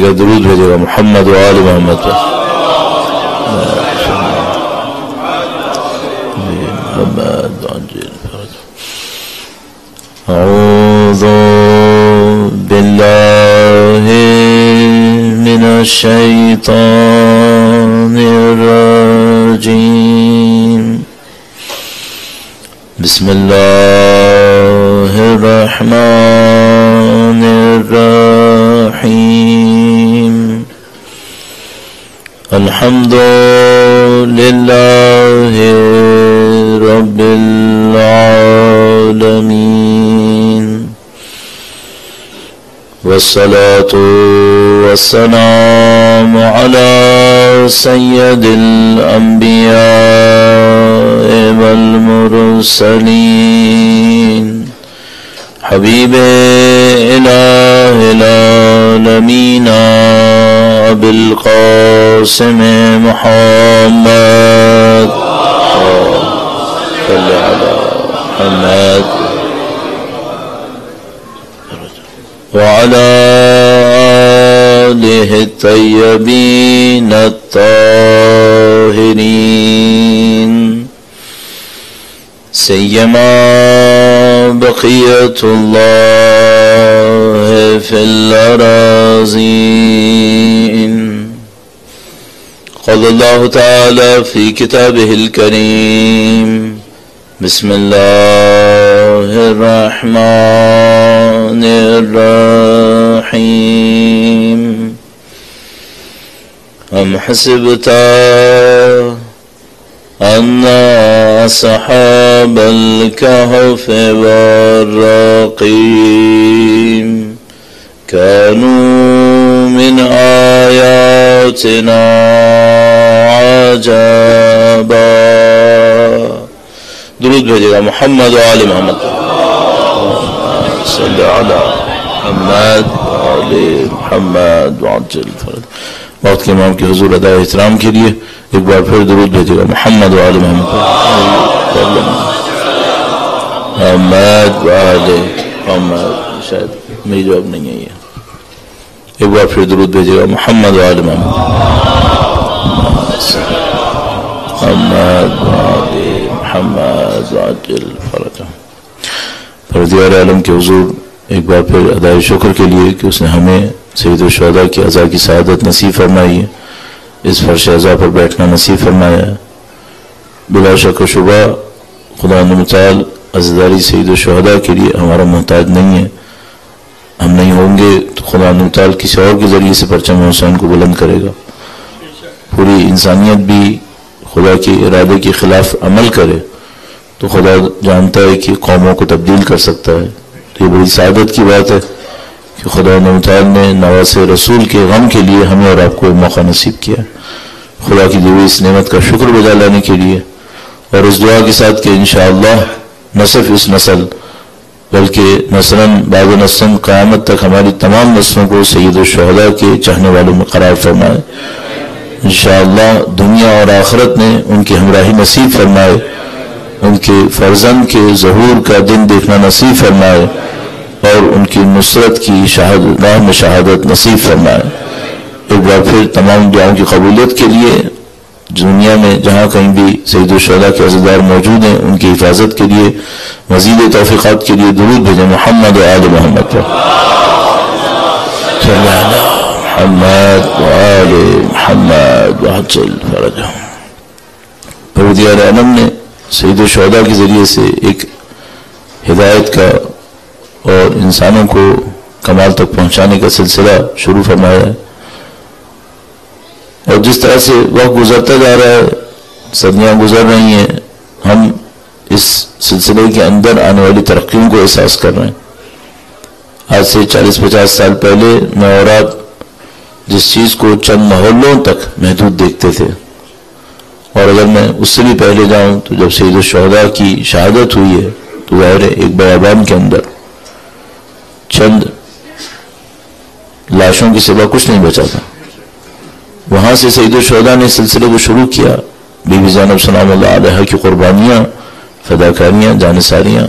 گا، درود بھیجے گا محمد و آل محمد پر. اعوذ باللہ من الشیطان الرجیم. بسم اللہ الرحمن الرحیم. الحمد للہ رب العالمین والصلاة والسلام على سید الانبیاء والمرسلین حبیب الہ العالمین ابی القاسم محمد صلی علی محمد وعلى آله الطيبين الطاهرين سيما بقية الله في الأراضين. قال الله تعالى في كتابه الكريم بسم الله الرحمن الرحيم. أم حسبت أن أصحاب الكهف والرقيم كانوا من آياتنا عجبا. درود بھیجے گا محمد و آل محمد صلی علی محمد و آل محمد وعجل فرج. وقت کے امام کے حضور اداء احترام کے لیے ایک بار پھر درود بھیجے گا محمد و آل محمد محمد و آل محمد. شاید میری جواب نہیں ہے یہ. ایک بار پھر درود بھیجے گا محمد و آل محمد محمد و آل محمد وعجل فرجہ. پروردگار عالم کے حضور ایک بار پھر ادائے شکر کے لیے کہ اس نے ہمیں سید الشہداء کی عزا کی سعادت نصیب فرمائی ہے، اس فرش عزا پر بیٹھنا نصیب فرمایا ہے. بلا شک و شبہ خدا متعال عزاداری سید الشہداء کے لیے ہمارا محتاج نہیں ہے. ہم نہیں ہوں گے تو خدا متعال کسی اور کے ذریعے سے پرچم حسین کو بلند کرے گا. پوری انسانیت بھی خدا کے ارادے کے خلاف عمل کرے تو خدا جانتا ہے کہ قوموں کو تبدیل کر سکتا ہے. تو یہ بڑی سعادت کی بات ہے کہ خدا متعال نے نواز رسول کے غم کے لیے ہمیں اور آپ کو موقع نصیب کیا. خدا کی دی ہوئی اس نعمت کا شکر بجا لانے کے لیے اور اس دعا کے ساتھ کہ انشاءاللہ نہ صرف اس نسل بلکہ نسلاً بعد نسلاً قیامت تک ہماری تمام نسلوں کو سید الشہداء کے چاہنے والوں میں قرار فرمائے. انشاءاللہ دنیا اور آخرت نے ان کی ہمراہی نصیب فرمائے، ان کے فرزند کے ظہور کا دن دیکھنا نصیب فرمائے اور ان کی نصرت کی راہ میں شہادت نصیب فرمائے. ایک بار پھر تمام دعاؤں کی قبولیت کے لیے دنیا میں جہاں کہیں بھی سید الشہداء کے عزیزدار موجود ہیں ان کی حفاظت کے لیے مزید توفیقات کے لیے درود بھیجیں محمد و آل محمد پر محمد و آل محمد وعجل فرجہم. پروردگار عالم نے سید الشہداء کے ذریعے سے ایک ہدایت کا اور انسانوں کو کمال تک پہنچانے کا سلسلہ شروع فرمایا ہے. اور جس طرح سے وقت گزرتا جا رہا ہے، صدیاں گزر رہی ہیں، ہم اس سلسلے کے اندر آنے والی ترقیوں کو احساس کر رہے ہیں. آج سے 40-50 سال پہلے میں اور آپ جس چیز کو چند محلوں تک محدود دیکھتے تھے، اور اگر میں اس سے بھی پہلے جاؤں تو جب سید الشہداء کی شہادت ہوئی ہے تو ظاہر ہے ایک بیابان کے اندر چند لاشوں کی سوا کچھ نہیں بچا تھا. وہاں سے سید الشہداء نے سلسلے کو شروع کیا. بی بی زینب سلام اللہ علیہ کی قربانیاں، فداکاریاں، جانثاریاں.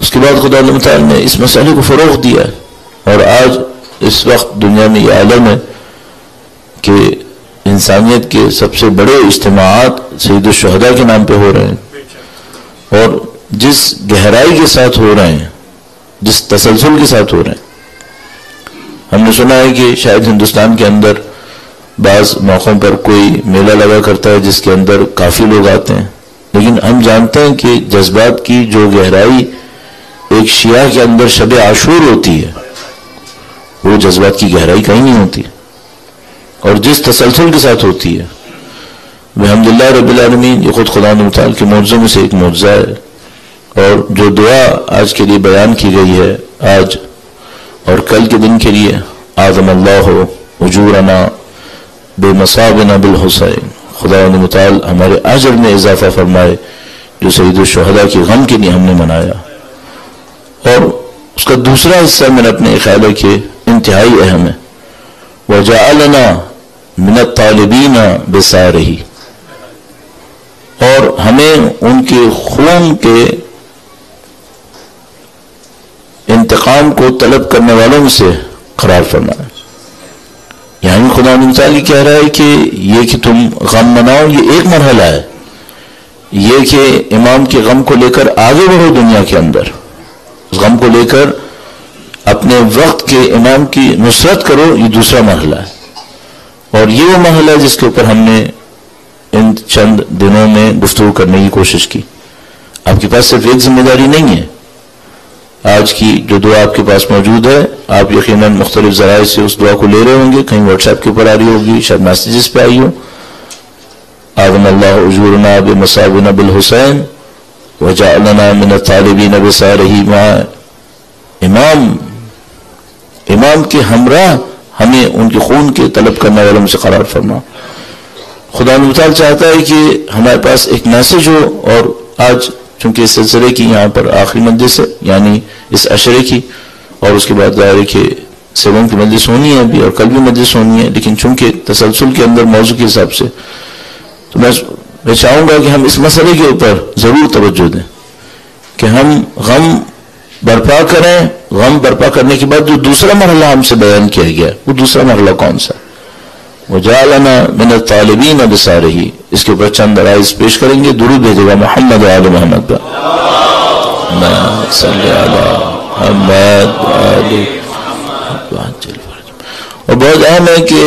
اس کے بعد خدا تعالیٰ نے اس مسئلے کو فروغ دیا اور آج اس وقت دنیا میں یہ عالم ہے کہ انسانیت کے سب سے بڑے اجتماعات سید الشہداء کے نام پہ ہو رہے ہیں، اور جس گہرائی کے ساتھ ہو رہے ہیں، جس تسلسل کے ساتھ ہو رہے ہیں. ہم نے سنا ہے کہ شاید ہندوستان کے اندر بعض موقعوں پر کوئی میلہ لگا کرتا ہے جس کے اندر کافی لوگ آتے ہیں، لیکن ہم جانتے ہیں کہ جذبات کی جو گہرائی ایک شیعہ کے اندر شب عاشور ہوتی ہے، وہ جذبات کی گہرائی کہیں نہیں ہوتی، اور جس تسلسل کے ساتھ ہوتی ہے. الحمدللہ رب العالمین، یہ خود خدا متعال کے معجزوں میں سے ایک معجزہ ہے. اور جو دعا آج کے لیے بیان کی گئی ہے، آج اور کل کے دن کے لیے، اعظم اللہ اجورنا بمصابنا بالحسین، خدا متعال ہمارے اجر میں اضافہ فرمائے جو سید الشہداء کے غم کے لیے ہم نے منایا. اور اس کا دوسرا حصہ میرا اپنے خیال ہے کہ انتہائی اہم ہے، وجعلنا من الطالبین بثارہ، اور ہمیں ان کے خون کے انتقام کو طلب کرنے والوں میں سے قرار فرمایا. یعنی خدا تعالی کہہ رہا ہے کہ یہ کہ تم غم مناؤ یہ ایک مرحلہ ہے، یہ کہ امام کے غم کو لے کر آگے بڑھو دنیا کے اندر، اس غم کو لے کر اپنے وقت کے امام کی نصرت کرو، یہ دوسرا مرحلہ ہے. اور یہ وہ مرحلہ ہے جس کے اوپر ہم نے ان چند دنوں میں گفتگو کرنے کی کوشش کی. آپ کے پاس صرف ایک ذمہ داری نہیں ہے. آج کی جو دعا آپ کے پاس موجود ہے، آپ یقیناً مختلف ذرائع سے اس دعا کو لے رہے ہوں گے، کہیں واٹس ایپ کے اوپر آ رہی ہوگی، شاید میسیجز پہ آئی ہو. اعظم اللہ اجورنا بمصابنا بالحسین وجعلنا من الطالبین بثارہ، امام کے ہمراہ ہمیں ان کے خون کے طلب کرنے والوں سے قرار فرما. خدا متعال چاہتا ہے کہ ہمارے پاس ایک میسج ہو. اور آج چونکہ اس سلسلے کی یہاں پر آخری مجلس ہے، یعنی اس عشرے کی، اور اس کے بعد ظاہر ہے کہ سیوم کی مجلس ہونی ہے ابھی، اور کل بھی مجلس ہونی ہے، لیکن چونکہ تسلسل کے اندر موضوع کے حساب سے تو میں چاہوں گا کہ ہم اس مسئلے کے اوپر ضرور توجہ دیں کہ ہم غم برپا کریں. غم برپا کرنے کے بعد جو دوسرا مرحلہ ہم سے بیان کیا گیا، وہ دوسرا مرحلہ کون سا؟ وجعلنا من الطالبین بثارہ. اس کے اوپر چند رائز پیش کریں گے. درود بھیجے گا محمد آل محمد پر. اللہم صلی علی محمد آل محمد. اور بہت اہم ہے کہ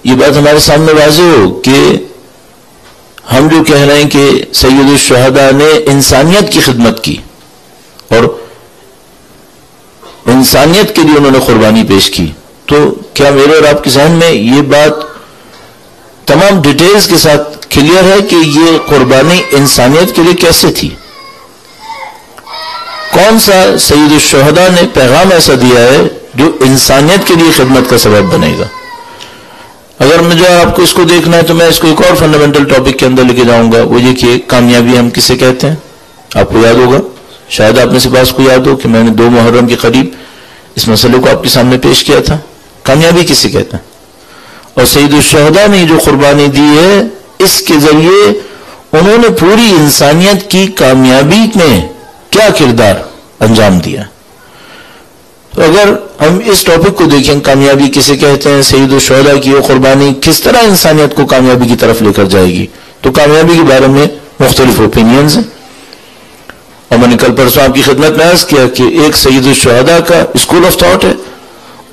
یہ بات ہمارے سامنے واضح ہو کہ ہم جو کہہ رہے ہیں کہ سید الشہداء نے انسانیت کی خدمت کی اور انسانیت کے لیے انہوں نے قربانی پیش کی، تو کیا میرے اور آپ کے ذہن میں یہ بات تمام ڈیٹیلز کے ساتھ کلیئر ہے کہ یہ قربانی انسانیت کے لیے کیسے تھی؟ کون سا سید الشہداء نے پیغام ایسا دیا ہے جو انسانیت کے لیے خدمت کا سبب بنے گا؟ اگر مجھے آپ کو اس کو دیکھنا ہے تو میں اس کو ایک اور فنڈامنٹل ٹاپک کے اندر لے کے جاؤں گا. وہ یہ کہ کامیابی ہم کسے کہتے ہیں؟ آپ کو یاد ہوگا، شاید آپ میں سے بعض کو یاد ہو کہ میں نے 2 محرم کے قریب اس مسئلے کو آپ کے سامنے پیش کیا تھا. کامیابی کسے کہتے ہیں؟ اور سید الشہداء نے جو قربانی دی ہے، اس کے ذریعے انہوں نے پوری انسانیت کی کامیابی میں کیا کردار انجام دیا. تو اگر ہم اس ٹاپک کو دیکھیں، کامیابی کسے کہتے ہیں، سید الشہداء کی وہ قربانی کس طرح انسانیت کو کامیابی کی طرف لے کر جائے گی، تو کامیابی کے بارے میں مختلف اوپینینز ہیں. اور میں نے کل پرسوں آپ کی خدمت میں عرض کیا کہ ایک سید الشہداء کا اسکول آف تھاٹ ہے،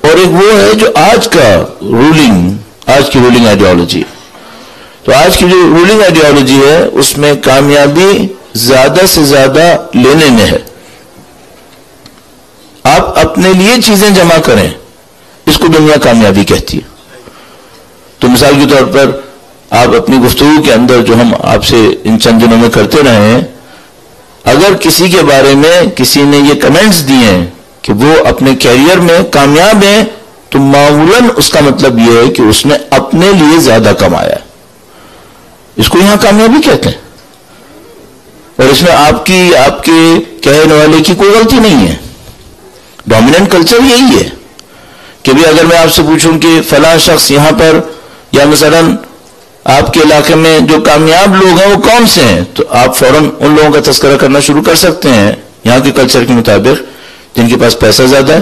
اور ایک وہ ہے جو آج کی رولنگ آئیڈیالوجی ہے. تو آج کی جو رولنگ آئیڈیالوجی ہے اس میں کامیابی زیادہ سے زیادہ لینے میں ہے. آپ اپنے لیے چیزیں جمع کریں، اس کو دنیا کامیابی کہتی ہے. تو مثال کے طور پر آپ اپنی گفتگو کے اندر جو ہم آپ سے ان چند دنوں میں کرتے رہے ہیں، اگر کسی کے بارے میں کسی نے یہ کمنٹس دیے ہیں کہ وہ اپنے کیریئر میں کامیاب ہیں، تو معمولاً اس کا مطلب یہ ہے کہ اس نے اپنے لیے زیادہ کمایا ہے. اس کو یہاں کامیابی کہتے ہیں، اور اس میں آپ کے کہنے والے کی کوئی غلطی نہیں ہے. ڈومیننٹ کلچر یہی ہے کہ بھی اگر میں آپ سے پوچھوں کہ فلاں شخص یہاں پر یا مثلاً آپ کے علاقے میں جو کامیاب لوگ ہیں وہ کون سے ہیں، تو آپ فوراً ان لوگوں کا تذکرہ کرنا شروع کر سکتے ہیں یہاں کے کلچر کے مطابق جن کے پاس پیسہ زیادہ ہے،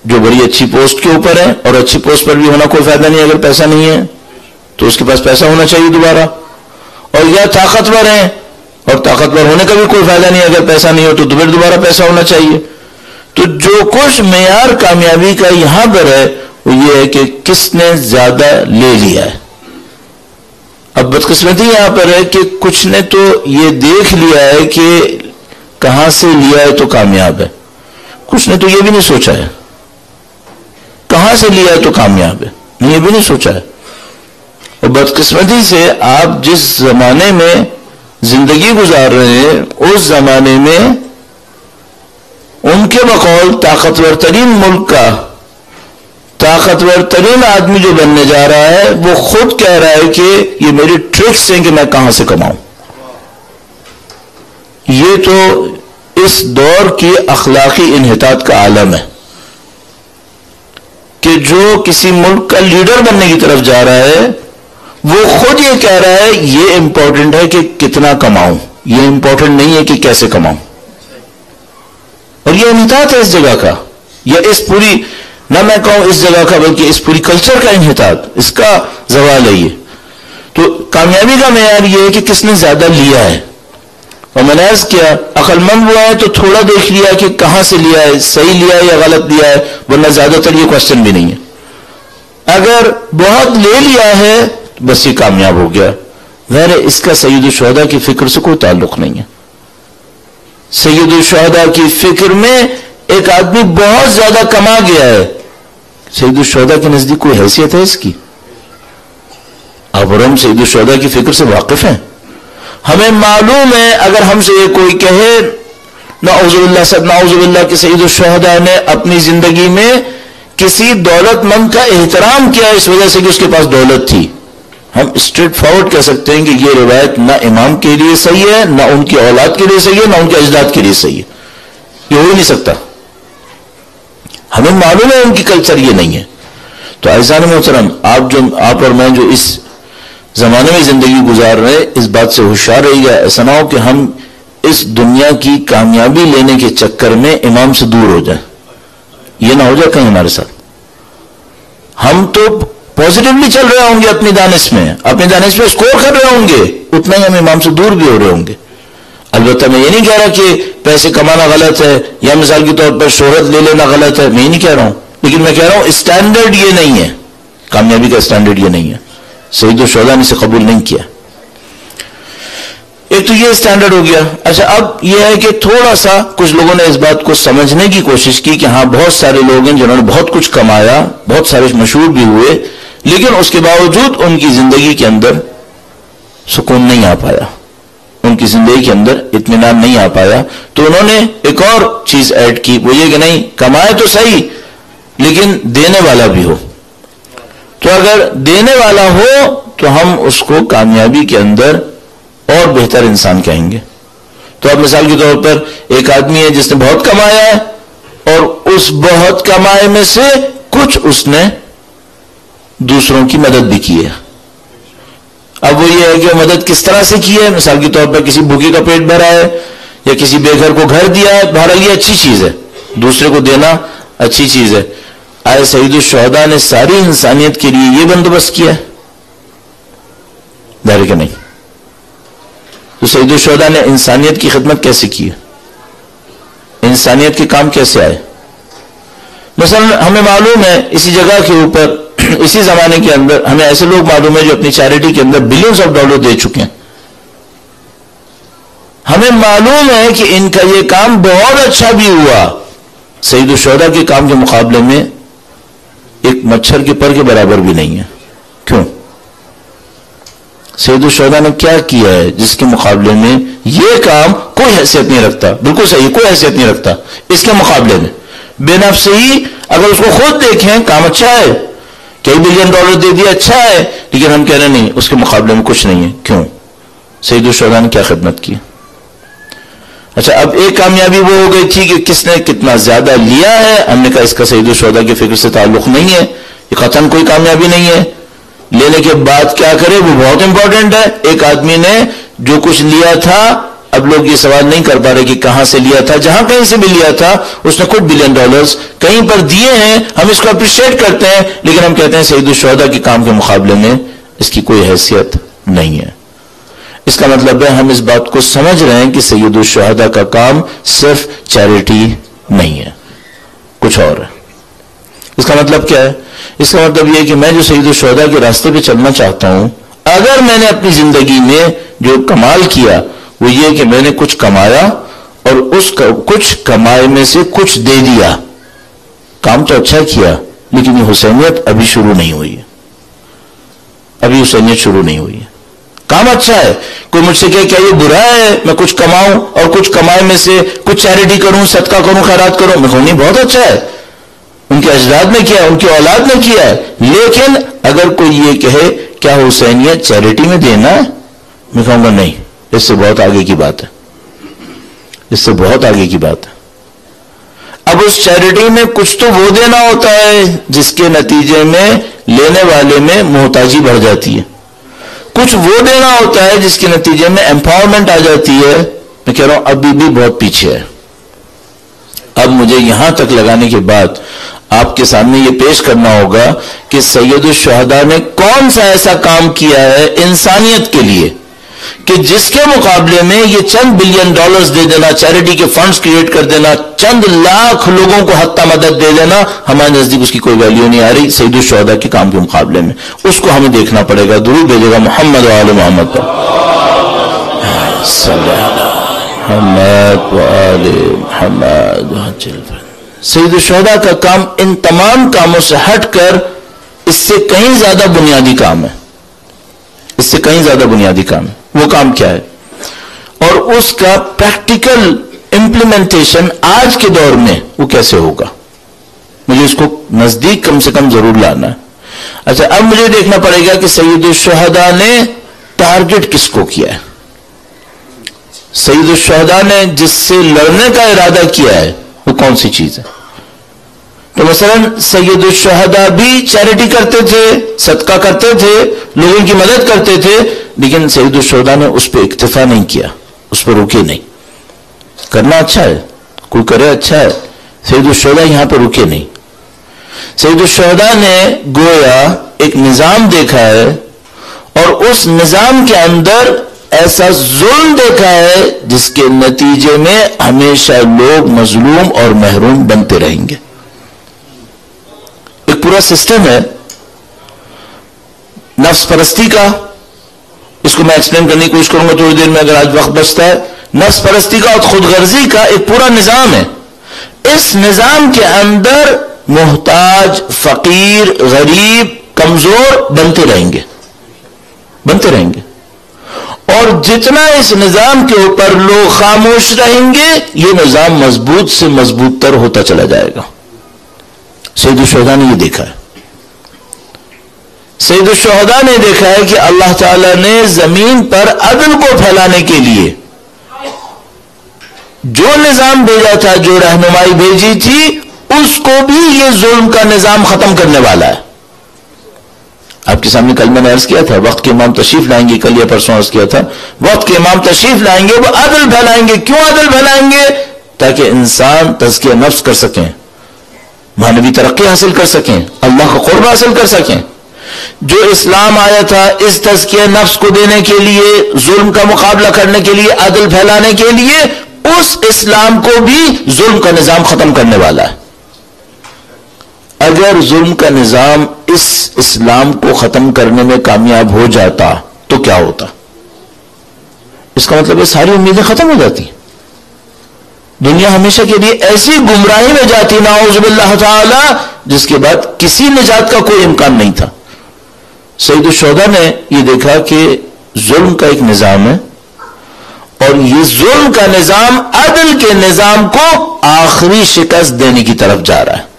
جو بڑی اچھی پوسٹ کے اوپر ہے، اور اچھی پوسٹ پر بھی ہونا کوئی فائدہ نہیں اگر پیسہ نہیں ہے، تو اس کے پاس پیسہ ہونا چاہیے دوبارہ، اور یا طاقتور ہیں اور طاقتور ہونے کا بھی کوئی فائدہ نہیں اگر پیسہ نہیں ہو تو پھر دوبارہ پیسہ ہونا چاہیے۔ تو جو کچھ معیار کامیابی کا یہاں پر ہے وہ یہ ہے کہ کس نے زیادہ لے لیا ہے۔ اب بدقسمتی یہاں پر ہے کہ کچھ نے تو یہ دیکھ لیا ہے کہ کہاں سے لیا ہے تو کامیاب ہے، کچھ نے تو یہ بھی نہیں سوچا ہے کہاں سے لیا ہے تو کامیاب ہے، یہ بھی نہیں سوچا ہے۔ اور بدقسمتی سے آپ جس زمانے میں زندگی گزار رہے ہیں اس زمانے میں ان کے بقول طاقتور ترین ملک کا طاقتور ترین آدمی جو بننے جا رہا ہے وہ خود کہہ رہا ہے کہ یہ میری ٹرکس ہیں کہ میں کہاں سے کماؤں۔ یہ تو اس دور کی اخلاقی انحطاط کا عالم ہے کہ جو کسی ملک کا لیڈر بننے کی طرف جا رہا ہے وہ خود یہ کہہ رہا ہے یہ امپورٹنٹ ہے کہ کتنا کماؤں، یہ امپورٹنٹ نہیں ہے کہ کیسے کماؤں۔ اور یہ انحطاط ہے اس جگہ کا، یا اس پوری، نہ میں کہوں اس جگہ کا بلکہ اس پوری کلچر کا انحطاط، اس کا زوال ہے یہ۔ تو کامیابی کا معیار یہ ہے کہ کس نے زیادہ لیا ہے، اور میں نے عرض کیا عقل مند ہوا ہے تو تھوڑا دیکھ لیا کہ کہاں سے لیا ہے، صحیح لیا ہے یا غلط لیا ہے، ورنہ زیادہ تر یہ کوشچن بھی نہیں ہے۔ اگر بہت لے لیا ہے بس یہ کامیاب ہو گیا، غیر اس کا سید الشہداء کی فکر سے کوئی تعلق نہیں ہے۔ سید الشہداء کی فکر میں ایک آدمی بہت زیادہ کما گیا ہے، سید الشہداء کے نزدیک کوئی حیثیت ہے اس کی؟ اب ہم سید الشہداء کی فکر سے واقف ہیں، ہمیں معلوم ہے اگر ہم سے یہ کوئی کہے نعوذ باللہ کہ سید الشہداء نے اپنی زندگی میں کسی دولت مند کا احترام کیا اس وجہ سے کہ اس کے پاس دولت تھی، ہم اسٹریٹ فارورڈ کہہ سکتے ہیں کہ یہ روایت نہ امام کے لیے صحیح ہے، نہ ان کی اولاد کے لیے صحیح ہے، نہ ان کے اجداد کے لیے صحیح ہے، یہ ہو ہی نہیں سکتا۔ ہمیں معلوم ہے ان کی کلچر یہ نہیں ہے۔ تو عزیزان محترم، آپ اور میں جو اس زمانے میں زندگی گزار رہے اس بات سے ہوشیار رہی گا، ایسا نہ ہو کہ ہم اس دنیا کی کامیابی لینے کے چکر میں امام سے دور ہو جائیں، یہ نہ ہو جائے کہیں ہمارے ساتھ۔ ہم تو پازیٹیولی چل رہے ہوں گے اپنی دانش میں اسکور کر رہے ہوں گے، اتنا ہی ہم امام سے دور بھی ہو رہے ہوں گے۔ البتہ میں یہ نہیں کہہ رہا کہ پیسے کمانا غلط ہے یا مثال کے طور پر شہرت لے لینا غلط ہے، میں یہ نہیں کہہ رہا ہوں، لیکن میں کہہ رہا ہوں اسٹینڈرڈ یہ نہیں ہے، کامیابی کا اسٹینڈرڈ یہ نہیں ہے۔ سید الشہداء نے اسے قبول نہیں کیا۔ ایک تو یہ اسٹینڈرڈ ہو گیا۔ اچھا، اب یہ ہے کہ تھوڑا سا کچھ لوگوں نے اس بات کو سمجھنے کی کوشش کی کہ ہاں بہت سارے لوگ ہیں جنہوں نے بہت کچھ کمایا، بہت سارے مشہور بھی ہوئے، لیکن اس کے باوجود ان کی زندگی کے اندر سکون نہیں آ پایا، ان کی زندگی کے اندر اطمینان نہیں آ پایا۔ تو انہوں نے ایک اور چیز ایڈ کی، وہ یہ کہ نہیں، کمائے تو صحیح لیکن دینے والا بھی ہو۔ تو اگر دینے والا ہو تو ہم اس کو کامیابی کے اندر اور بہتر انسان کہیں گے۔ تو اب مثال کے طور پر ایک آدمی ہے جس نے بہت کمایا ہے اور اس بہت کمائے میں سے کچھ اس نے دوسروں کی مدد بھی کی ہے۔ اب وہ یہ ہے کہ مدد کس طرح سے کی ہے، مثال کے طور پر کسی بھوکے کا پیٹ بھرا ہے یا کسی بے گھر کو گھر دیا ہے، بہرحال یہ اچھی چیز ہے، دوسرے کو دینا اچھی چیز ہے۔ آئے سید الشہداء نے ساری انسانیت کے لیے یہ بندوبست کیا ہے؟ ظاہر کہ نہیں۔ تو سید الشہداء نے انسانیت کی خدمت کیسے کی ہے، انسانیت کے کام کیسے آئے؟ مثلا ہمیں معلوم ہے اسی جگہ کے اوپر اسی زمانے کے اندر ہمیں ایسے لوگ معلوم ہے جو اپنی چیریٹی کے اندر بلینز آف ڈالر دے چکے ہیں۔ ہمیں معلوم ہے کہ ان کا یہ کام بہت اچھا بھی ہوا، سید الشہداء کے کام کے مقابلے میں ایک مچھر کے پر کے برابر بھی نہیں ہے۔ کیوں؟ سید الشہداء نے کیا کیا ہے جس کے مقابلے میں یہ کام کوئی حیثیت نہیں رکھتا؟ بالکل صحیح، کوئی حیثیت نہیں رکھتا اس کے مقابلے میں۔ بے نفس ہی اگر اس کو خود دیکھیں کام اچھا ہے، کئی بلین ڈالر دے دیا، اچھا ہے، لیکن ہم کہہ رہے نہیں اس کے مقابلے میں کچھ نہیں ہے۔ کیوں؟ سید الشہداء نے کیا خدمت کی؟ اچھا، اب ایک کامیابی وہ ہو گئی تھی کہ کس نے کتنا زیادہ لیا ہے، ہم نے کہا اس کا سید الشہداء کی فکر سے تعلق نہیں ہے، یہ قطعاً کوئی کامیابی نہیں ہے۔ لینے کے بعد کیا کرے وہ بہت امپورٹنٹ ہے۔ ایک آدمی نے جو کچھ لیا تھا اب اب لوگ یہ سوال نہیں کر پا رہے کہ کہاں سے لیا تھا. جہاں کہیں سے بھی لیا تھا اس نے خود $1 بلین کہیں پر دیے ہیں, ہم اس کو اپریشیٹ کرتے ہیں, لیکن ہم کہتے ہیں سید الشہداء کے کام کے مقابلے میں اس کی کوئی حیثیت نہیں ہے. اس کا مطلب ہے ہم اس بات کو سمجھ رہے ہیں کہ سید الشہداء کا کام صرف چیریٹی نہیں ہے, کچھ اور ہے. اس کا مطلب کیا ہے؟ اس کا مطلب یہ کہ میں جو سید الشہداء کے راستے پہ چلنا چاہتا ہوں, اگر میں نے اپنی زندگی میں جو کمال کیا وہ یہ کہ میں نے کچھ کمایا اور اس کچھ کمائے میں سے کچھ دے دیا, کام تو اچھا کیا, لیکن یہ حسینیت ابھی شروع نہیں ہوئی ہے. ابھی حسینیت شروع نہیں ہوئی ہے. کام اچھا ہے, کوئی مجھ سے کہے کیا یہ برا ہے میں کچھ کماؤں اور کچھ کمائے میں سے کچھ چیریٹی کروں, صدقہ کروں, خیرات کروں, میں کہوں نہیں بہت اچھا ہے, ان کے اجداد نے کیا, ان کی اولاد نے کیا ہے. لیکن اگر کوئی یہ کہے کیا حسینیت چیریٹی میں دینا ہے, میں کہوں گا نہیں, اس سے بہت آگے کی بات ہے, اس سے بہت آگے کی بات ہے. اب اس چیریٹی میں کچھ تو وہ دینا ہوتا ہے جس کے نتیجے میں لینے والے میں محتاجی بڑھ جاتی ہے, کچھ وہ دینا ہوتا ہے جس کے نتیجے میں امپاورمنٹ آ جاتی ہے. میں کہہ رہا ہوں ابھی بھی بہت پیچھے ہے. اب مجھے یہاں تک لگانے کے بعد آپ کے سامنے یہ پیش کرنا ہوگا کہ سید الشہداء نے کون سا ایسا کام کیا ہے انسانیت کے لیے کہ جس کے مقابلے میں یہ چند $1 بلین دے دینا, چیریٹی کے فنڈز کریٹ کر دینا, چند لاکھ لوگوں کو حتی مدد دے دینا, ہمارے نزدیک اس کی کوئی ویلیو نہیں آ رہی سید الشہداء کے کام کے مقابلے میں. اس کو ہمیں دیکھنا پڑے گا. درود بھیجے گا محمد و آل محمد پر. صلی اللہ محمد و آل محمد. سید الشہداء کا کام ان تمام کاموں سے ہٹ کر اس سے کہیں زیادہ بنیادی کام ہے, اس سے کہیں زیادہ بنیادی کام ہے. وہ کام کیا ہے اور اس کا پریکٹیکل امپلیمنٹیشن آج کے دور میں وہ کیسے ہوگا, مجھے اس کو نزدیک کم سے کم ضرور لانا ہے. اچھا, اب مجھے دیکھنا پڑے گا کہ سید الشہداء نے ٹارگٹ کس کو کیا ہے. سید الشہداء نے جس سے لڑنے کا ارادہ کیا ہے وہ کون سی چیز ہے. تو مثلا سید الشہداء بھی چیریٹی کرتے تھے, صدقہ کرتے تھے, لوگوں کی مدد کرتے تھے, لیکن سید الشہداء نے اس پہ اکتفا نہیں کیا, اس پہ رکے نہیں. کرنا اچھا ہے, کوئی کرے اچھا ہے, سید الشہداء یہاں پہ رکے نہیں. سید الشہداء نے گویا ایک نظام دیکھا ہے اور اس نظام کے اندر ایسا ظلم دیکھا ہے جس کے نتیجے میں ہمیشہ لوگ مظلوم اور محروم بنتے رہیں گے. ایک پورا سسٹم ہے نفس پرستی کا, اس کو میں ایکسپلین کرنے کی کوشش کروں گا تھوڑی دیر میں اگر آج وقت بچتا ہے. نفس پرستی کا اور خود غرضی کا ایک پورا نظام ہے. اس نظام کے اندر محتاج, فقیر, غریب, کمزور بنتے رہیں گے, بنتے رہیں گے. اور جتنا اس نظام کے اوپر لوگ خاموش رہیں گے یہ نظام مضبوط سے مضبوط تر ہوتا چلا جائے گا. سید الشہداء نے یہ دیکھا ہے. سید الشہداء نے دیکھا ہے کہ اللہ تعالیٰ نے زمین پر عدل کو پھیلانے کے لیے جو نظام بھیجا تھا, جو رہنمائی بھیجی تھی, اس کو بھی یہ ظلم کا نظام ختم کرنے والا ہے. آپ کے سامنے کل میں نے عرض کیا تھا وقت کے امام تشریف لائیں گے, کل یا پرسوں عرض کیا تھا وقت کے امام تشریف لائیں گے, وہ عدل پھیلائیں گے. کیوں عدل پھیلائیں گے؟ تاکہ انسان تزکیہ نفس کر سکیں, معنوی ترقی حاصل کر سکیں, اللہ کا قرب حاصل کر سکیں. جو اسلام آیا تھا اس تزکیہ نفس کو دینے کے لیے, ظلم کا مقابلہ کرنے کے لیے, عدل پھیلانے کے لیے, اس اسلام کو بھی ظلم کا نظام ختم کرنے والا ہے. اگر ظلم کا نظام اس اسلام کو ختم کرنے میں کامیاب ہو جاتا تو کیا ہوتا؟ اس کا مطلب ہے ساری امیدیں ختم ہو جاتی, دنیا ہمیشہ کے لیے ایسی گمراہی میں جاتی نعوذ باللہ تعالی جس کے بعد کسی نجات کا کوئی امکان نہیں تھا. سید الشہداء نے یہ دیکھا کہ ظلم کا ایک نظام ہے اور یہ ظلم کا نظام عدل کے نظام کو آخری شکست دینے کی طرف جا رہا ہے.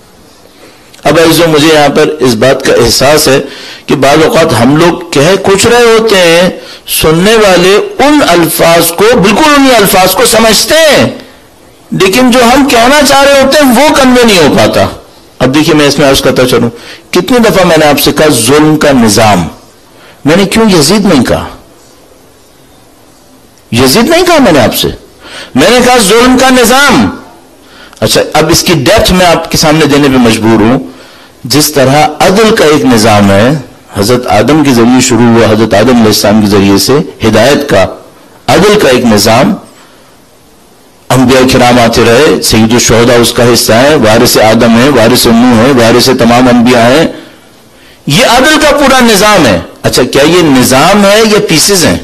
اب عزیزو, مجھے یہاں پر اس بات کا احساس ہے کہ بعض اوقات ہم لوگ کہہ کچھ رہے ہوتے ہیں, سننے والے ان الفاظ کو بالکل انہی الفاظ کو سمجھتے ہیں, لیکن جو ہم کہنا چاہ رہے ہوتے ہیں وہ کنوے نہیں ہو پاتا. اب دیکھیے میں اس میں عرض کرتا چلوں, کتنی دفعہ میں نے آپ سے کہا ظلم کا نظام, میں نے کیوں یزید نہیں کہا؟ یزید نہیں کہا میں نے آپ سے، میں نے کہا ظلم کا نظام. اچھا اب اس کی ڈیپتھ میں آپ کے سامنے دینے پہ مجبور ہوں. جس طرح عدل کا ایک نظام ہے، حضرت آدم کے ذریعے شروع ہوا، حضرت آدم علیہ السلام کے ذریعے سے ہدایت کا، عدل کا ایک نظام، انبیاء کرام آتے رہے، سید الشہداء اس کا حصہ ہے، وارث آدم ہے، وارث نوح ہے، وارث تمام انبیاء ہیں. یہ عدل کا پورا نظام ہے. اچھا کیا یہ نظام ہے یا پیسز ہیں؟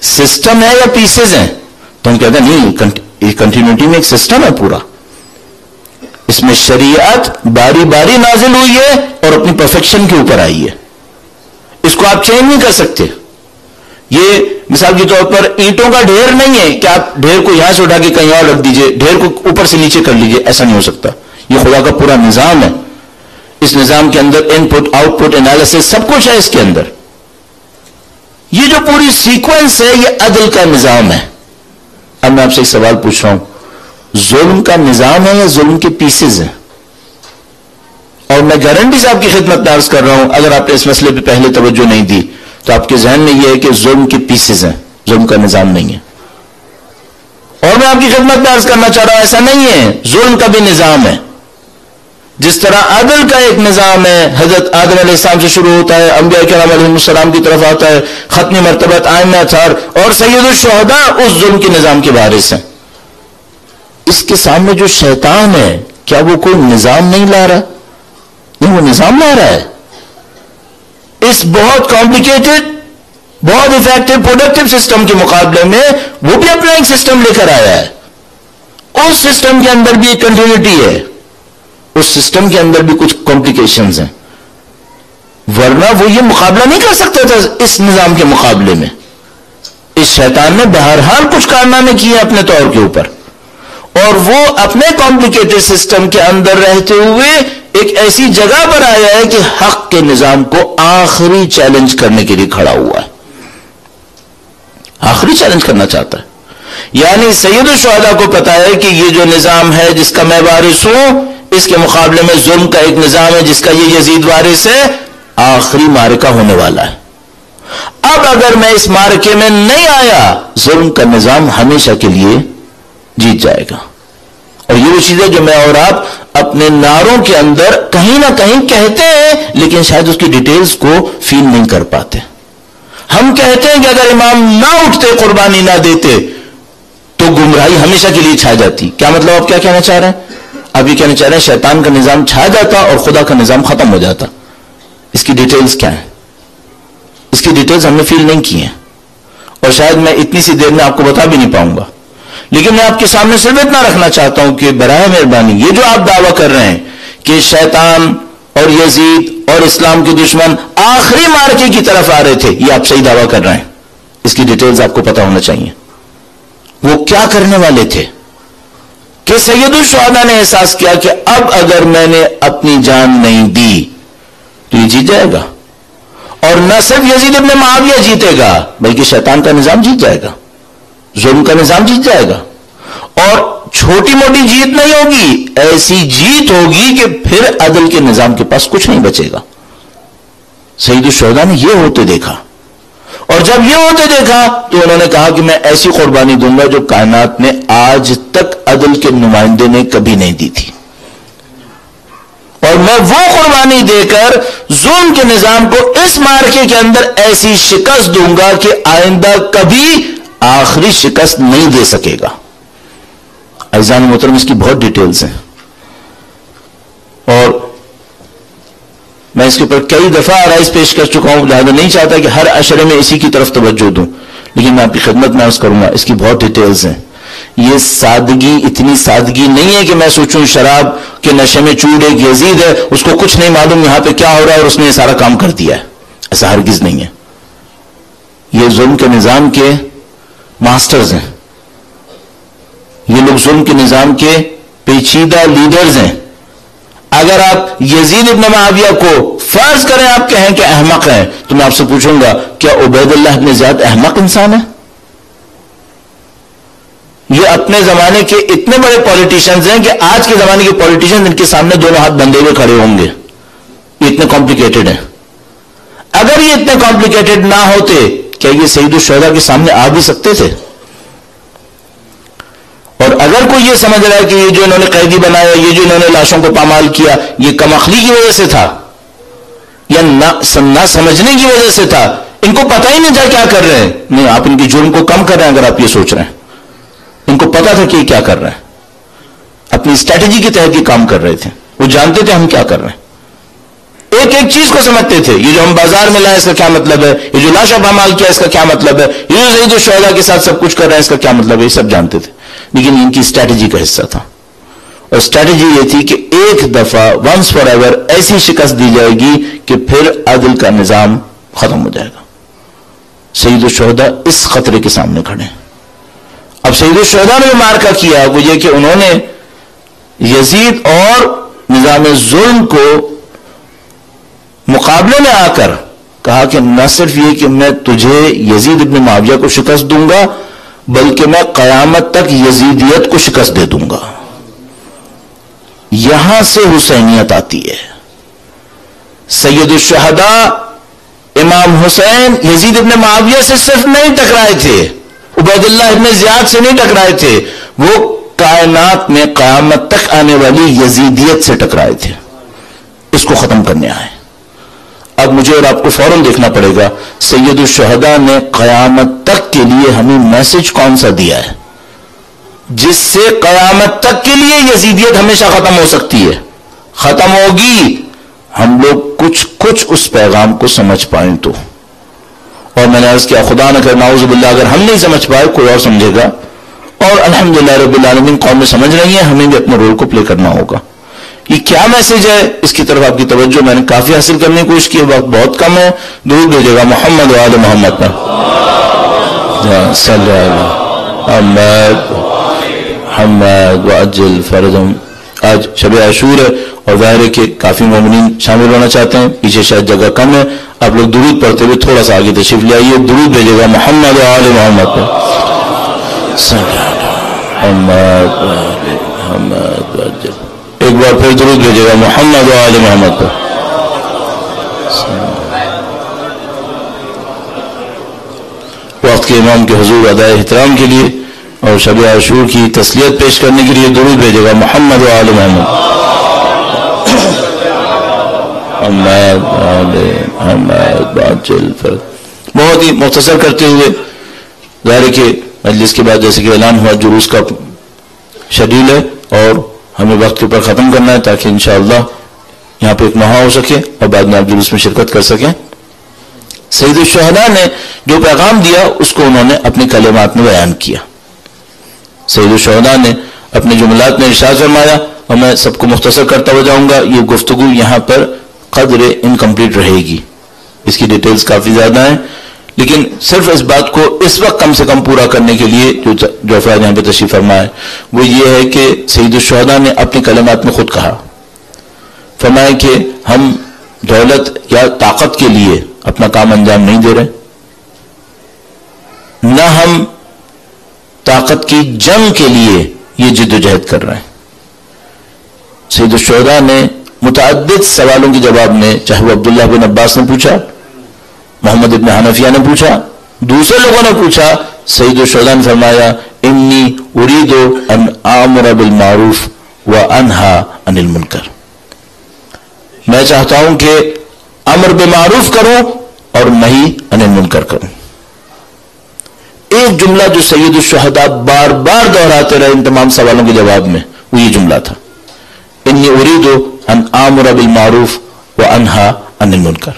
سسٹم ہے یا پیسز ہیں؟ تو ہم کہتے ہیں نہیں، کنٹینیوٹی میں ایک سسٹم ہے پورا. اس میں شریعت باری باری نازل ہوئی ہے اور اپنی پرفیکشن کے اوپر آئی ہے. اس کو آپ چینج نہیں کر سکتے. یہ مثال کے طور پر اینٹوں کا ڈھیر نہیں ہے کہ آپ ڈھیر کو یہاں سے اٹھا کے کہیں اور رکھ دیجئے، ڈھیر کو اوپر سے نیچے کر لیجئے، ایسا نہیں ہو سکتا. یہ خدا کا پورا نظام ہے. اس نظام کے اندر ان پٹ آؤٹ پٹ انالیسس سب کچھ ہے اس کے اندر. یہ جو پوری سیکوینس ہے یہ عدل کا نظام ہے. اب میں آپ سے ایک سوال پوچھ رہا ہوں، ظلم کا نظام ہے یا ظلم کے پیسز ہیں؟ اور میں گارنٹی سے آپ کی خدمت میں عرض کر رہا ہوں، اگر آپ نے اس مسئلے پہ پہلے توجہ نہیں دی تو آپ کے ذہن میں یہ ہے کہ ظلم کے پیسز ہیں، ظلم کا نظام نہیں ہے. اور میں آپ کی خدمت میں عرض کرنا چاہ رہا ہوں ایسا نہیں ہے، ظلم کا بھی نظام ہے. جس طرح عدل کا ایک نظام ہے، حضرت آدم علیہ السلام سے شروع ہوتا ہے، انبیاء کرام علیہ السلام کی طرف آتا ہے، ختمی مرتبت آئمہ اطہار اور سید الشہداء اس ظلم کے نظام کے وارث ہیں. اس کے سامنے جو شیطان ہے، کیا وہ کوئی نظام نہیں لا رہا؟ نہیں، وہ نظام لا رہا ہے. اس بہت کمپلیکیٹڈ، بہت افیکٹو پروڈکٹیو سسٹم کے مقابلے میں وہ بھی اپنا ایک سسٹم لے کر آیا ہے. اس سسٹم کے اندر بھی ایک کنٹینیوٹی ہے، اس سسٹم کے اندر بھی کچھ کمپلیکیشنز ہیں، ورنہ وہ یہ مقابلہ نہیں کر سکتا تھا اس نظام کے مقابلے میں. اس شیطان نے بہرحال کچھ کارنامے کیے اپنے طور کے اوپر، اور وہ اپنے کمپلیکیٹڈ سسٹم کے اندر رہتے ہوئے ایک ایسی جگہ پر آیا ہے کہ حق کے نظام کو آخری چیلنج کرنے کے لیے کھڑا ہوا ہے. آخری چیلنج کرنا چاہتا ہے. یعنی سید الشہداء کو پتا ہے کہ یہ جو نظام ہے جس کا میں وارث ہوں، اس کے مقابلے میں ظلم کا ایک نظام ہے جس کا یہ یزید وارث ہے. آخری معرکہ ہونے والا ہے. اب اگر میں اس معرکے میں نہیں آیا، ظلم کا نظام ہمیشہ کے لیے جیت جائے گا. اور یہ وہ چیز ہے جو میں اور آپ اپنے نعروں کے اندر کہیں نہ کہیں کہتے ہیں، لیکن شاید اس کی ڈیٹیلز کو فیل نہیں کر پاتے. ہم کہتے ہیں کہ اگر امام نہ اٹھتے، قربانی نہ دیتے، تو گمراہی ہمیشہ کے لیے چھا جاتی. کیا مطلب آپ کیا کہنا چاہ رہے ہیں؟ آپ یہ کہنا چاہ رہے ہیں شیطان کا نظام چھا جاتا اور خدا کا نظام ختم ہو جاتا. اس کی ڈیٹیلز کیا ہیں؟ اس کی ڈیٹیلز ہم نے فیل نہیں کی ہیں، اور شاید میں اتنی سی دیر میں آپ کو بتا بھی نہیں پاؤں گا. لیکن میں آپ کے سامنے صرف اتنا رکھنا چاہتا ہوں کہ برائے مہربانی یہ جو آپ دعویٰ کر رہے ہیں کہ شیطان اور یزید اور اسلام کے دشمن آخری معرکے کی طرف آ رہے تھے، یہ آپ صحیح دعویٰ کر رہے ہیں. اس کی ڈیٹیلز آپ کو پتا ہونا چاہیے. وہ کیا کرنے والے تھے کہ سید الشہداء نے احساس کیا کہ اب اگر میں نے اپنی جان نہیں دی تو یہ جیت جائے گا. اور نہ صرف یزید ابن معاویہ جیتے گا، بلکہ شیطان کا نظام جیت جائے گا، ظلم کا نظام جیت جائے گا. اور چھوٹی موٹی جیت نہیں ہوگی، ایسی جیت ہوگی کہ پھر عدل کے نظام کے پاس کچھ نہیں بچے گا. سید الشہداء نے یہ ہوتے دیکھا، اور جب یہ ہوتے دیکھا تو انہوں نے کہا کہ میں ایسی قربانی دوں گا جو کائنات میں آج تک عدل کے نمائندے نے کبھی نہیں دی تھی، اور میں وہ قربانی دے کر ظلم کے نظام کو اس معرکے کے اندر ایسی شکست دوں گا کہ آئندہ کبھی آخری شکست نہیں دے سکے گا. عزیزان محترم، اس کی بہت ڈیٹیلز ہیں، اور میں اس کے اوپر کئی دفعہ آرائز پیش کر چکا ہوں، لہذا نہیں چاہتا کہ ہر اشرے میں اسی کی طرف توجہ دوں، لیکن میں آپ کی خدمت میں عرض کروں گا اس کی بہت ڈیٹیلز ہیں. یہ سادگی اتنی سادگی نہیں ہے کہ میں سوچوں شراب کے نشے میں چور ایک یزید ہے، اس کو کچھ نہیں معلوم یہاں پہ کیا ہو رہا ہے اور اس نے یہ سارا کام کر دیا ہے. ایسا ہرگز نہیں ہے. یہ ظلم کے نظام کے ماسٹرز ہیں، یہ لوگ ظلم کے نظام کے پیچیدہ لیڈرز ہیں. اگر آپ یزید ابن معاویہ کو فرض کریں آپ کہیں کہ احمق ہیں، تو میں آپ سے پوچھوں گا کیا عبید اللہ ابن زیاد احمق انسان ہے؟ یہ اپنے زمانے کے اتنے بڑے پولیٹیشنز ہیں کہ آج کے زمانے کے پولیٹیشنز ان کے سامنے دونوں ہاتھ بندھے ہوئے کھڑے ہوں گے. یہ اتنے کمپلیکیٹڈ ہیں. اگر یہ اتنے کمپلیکیٹڈ نہ ہوتے کیا یہ سید الشہداء کے سامنے آ بھی سکتے تھے؟ کوئی یہ سمجھ رہا ہے کہ یہ جو انہوں نے قیدی بنایا، یہ جو انہوں نے لاشوں کو پامال کیا، یہ کم عقلی کی وجہ سے تھا یا نہ سمجھنے کی وجہ سے تھا؟ ان کو پتہ ہی نہیں تھا کیا کر رہے ہیں. نہیں، آپ ان کی جرم کو کم کر رہے ہیں اگر آپ یہ سوچ رہے ہیں. ان کو پتا تھا کہ یہ کیا کر رہے ہیں، اپنی اسٹریٹجی کے تحت یہ کام کر رہے تھے. وہ جانتے تھے ہم کیا کر رہے ہیں، ایک ایک چیز کو سمجھتے تھے. یہ جو ہم بازار میں لائے اس کا کیا مطلب ہے، یہ جو لاشا پامال کیا اس کا کیا مطلب ہے، یہ جو شہید الشہداء کے ساتھ سب کچھ کر رہے ہیں اس کا کیا مطلب ہے، یہ سب جانتے تھے. لیکن ان کی اسٹریٹجی کا حصہ تھا، اور اسٹریٹجی یہ تھی کہ ایک دفعہ ونس فار ایور ایسی شکست دی جائے گی کہ پھر عدل کا نظام ختم ہو جائے گا. شہید الشہداء اس خطرے کے سامنے کھڑے ہیں. اب شہید الشہداء نے جو مارکا کیا وہ یہ کہ انہوں نے یزید اور نظام ظلم کو مقابلے میں آ کر کہا کہ نہ صرف یہ کہ میں تجھے یزید ابن معاویہ کو شکست دوں گا، بلکہ میں قیامت تک یزیدیت کو شکست دے دوں گا. یہاں سے حسینیت آتی ہے. سید الشہداء امام حسین یزید ابن معاویہ سے صرف نہیں ٹکرائے تھے، عبید اللہ ابن زیاد سے نہیں ٹکرائے تھے، وہ کائنات میں قیامت تک آنے والی یزیدیت سے ٹکرائے تھے. اس کو ختم کرنے آئے. اب مجھے اور آپ کو فوراً دیکھنا پڑے گا سید الشہداء نے قیامت تک کے لیے ہمیں میسج کون سا دیا ہے جس سے قیامت تک کے لیے یزیدیت ہمیشہ ختم ہو سکتی ہے. ختم ہوگی ہم لوگ کچھ اس پیغام کو سمجھ پائیں تو. اور میں نے عرض کیا خدا نہ کرے نعوذ باللہ اگر ہم نہیں سمجھ پائے کوئی اور سمجھے گا، اور الحمدللہ رب العالمین قوم میں سمجھ رہی ہیں، ہمیں بھی اپنے رول کو پلے کرنا ہوگا. یہ کیا میسج ہے اس کی طرف آپ کی توجہ میں نے کافی حاصل کرنے کی کوشش کی، وقت بہت کم ہے. درود بھیجے گا محمد و آل محمد پر. صلی اللہ محمد وعجل فرجهم. آج شب عاشور ہے اور ظاہر ہے کہ کافی مومنین شامل ہونا چاہتے ہیں، پیچھے شاید جگہ کم ہے. آپ لوگ درود پڑھتے ہوئے تھوڑا سا آگے تشریف لے آئیے. درود بھیجے گا محمد و آل محمد پر. صلی اللہ محمد وعجل. ایک بار پھر درود بھیجے گا محمد و آل محمد پر. وقت کے امام کے حضور ادائے احترام کے لیے اور شب عاشور کی تسلیت پیش کرنے کے لیے درود بھیجے گا محمد و آل محمد. بہت ہی مختصر کرتے ہوئے ظاہر کہ مجلس کے بعد جیسے کہ اعلان ہوا جلوس کا شیڈول ہے اور ہمیں وقت کے اوپر ختم کرنا ہے تاکہ انشاءاللہ یہاں پہ ایک مہا ہو سکے اور بعد میں آپ جلوس میں شرکت کر سکیں. سید الشہداء نے جو پیغام دیا اس کو انہوں نے اپنے کلمات میں بیان کیا. سید الشہداء نے اپنے جملات میں ارشاد فرمایا اور میں سب کو مختصر کرتا ہو جاؤں گا. یہ گفتگو یہاں پر قدر انکمپلیٹ رہے گی، اس کی ڈیٹیلز کافی زیادہ ہیں، لیکن صرف اس بات کو اس وقت کم سے کم پورا کرنے کے لیے جو افراد یہاں پہ تشریف فرما ہے وہ یہ ہے کہ سید الشہداء نے اپنے کلمات میں خود کہا، فرمایا کہ ہم دولت یا طاقت کے لیے اپنا کام انجام نہیں دے رہے، نہ ہم طاقت کی جنگ کے لیے یہ جد و جہد کر رہے ہیں. سید الشہداء نے متعدد سوالوں کے جواب میں، چاہے وہ عبداللہ بن عباس نے پوچھا، محمد ابن حنفیہ نے پوچھا، دوسرے لوگوں نے پوچھا، سید الشہداء نے فرمایا انی اريد ان آمر بالمعروف وانہا عن المنکر. میں چاہتا ہوں کہ امر بالمعروف کروں اور نہی عن المنکر کروں. ایک جملہ جو سید الشہداء بار بار دہراتے رہے ان تمام سوالوں کے جواب میں وہ یہ جملہ تھا، انی اريد ان آمر بالمعروف وانہا عن المنکر.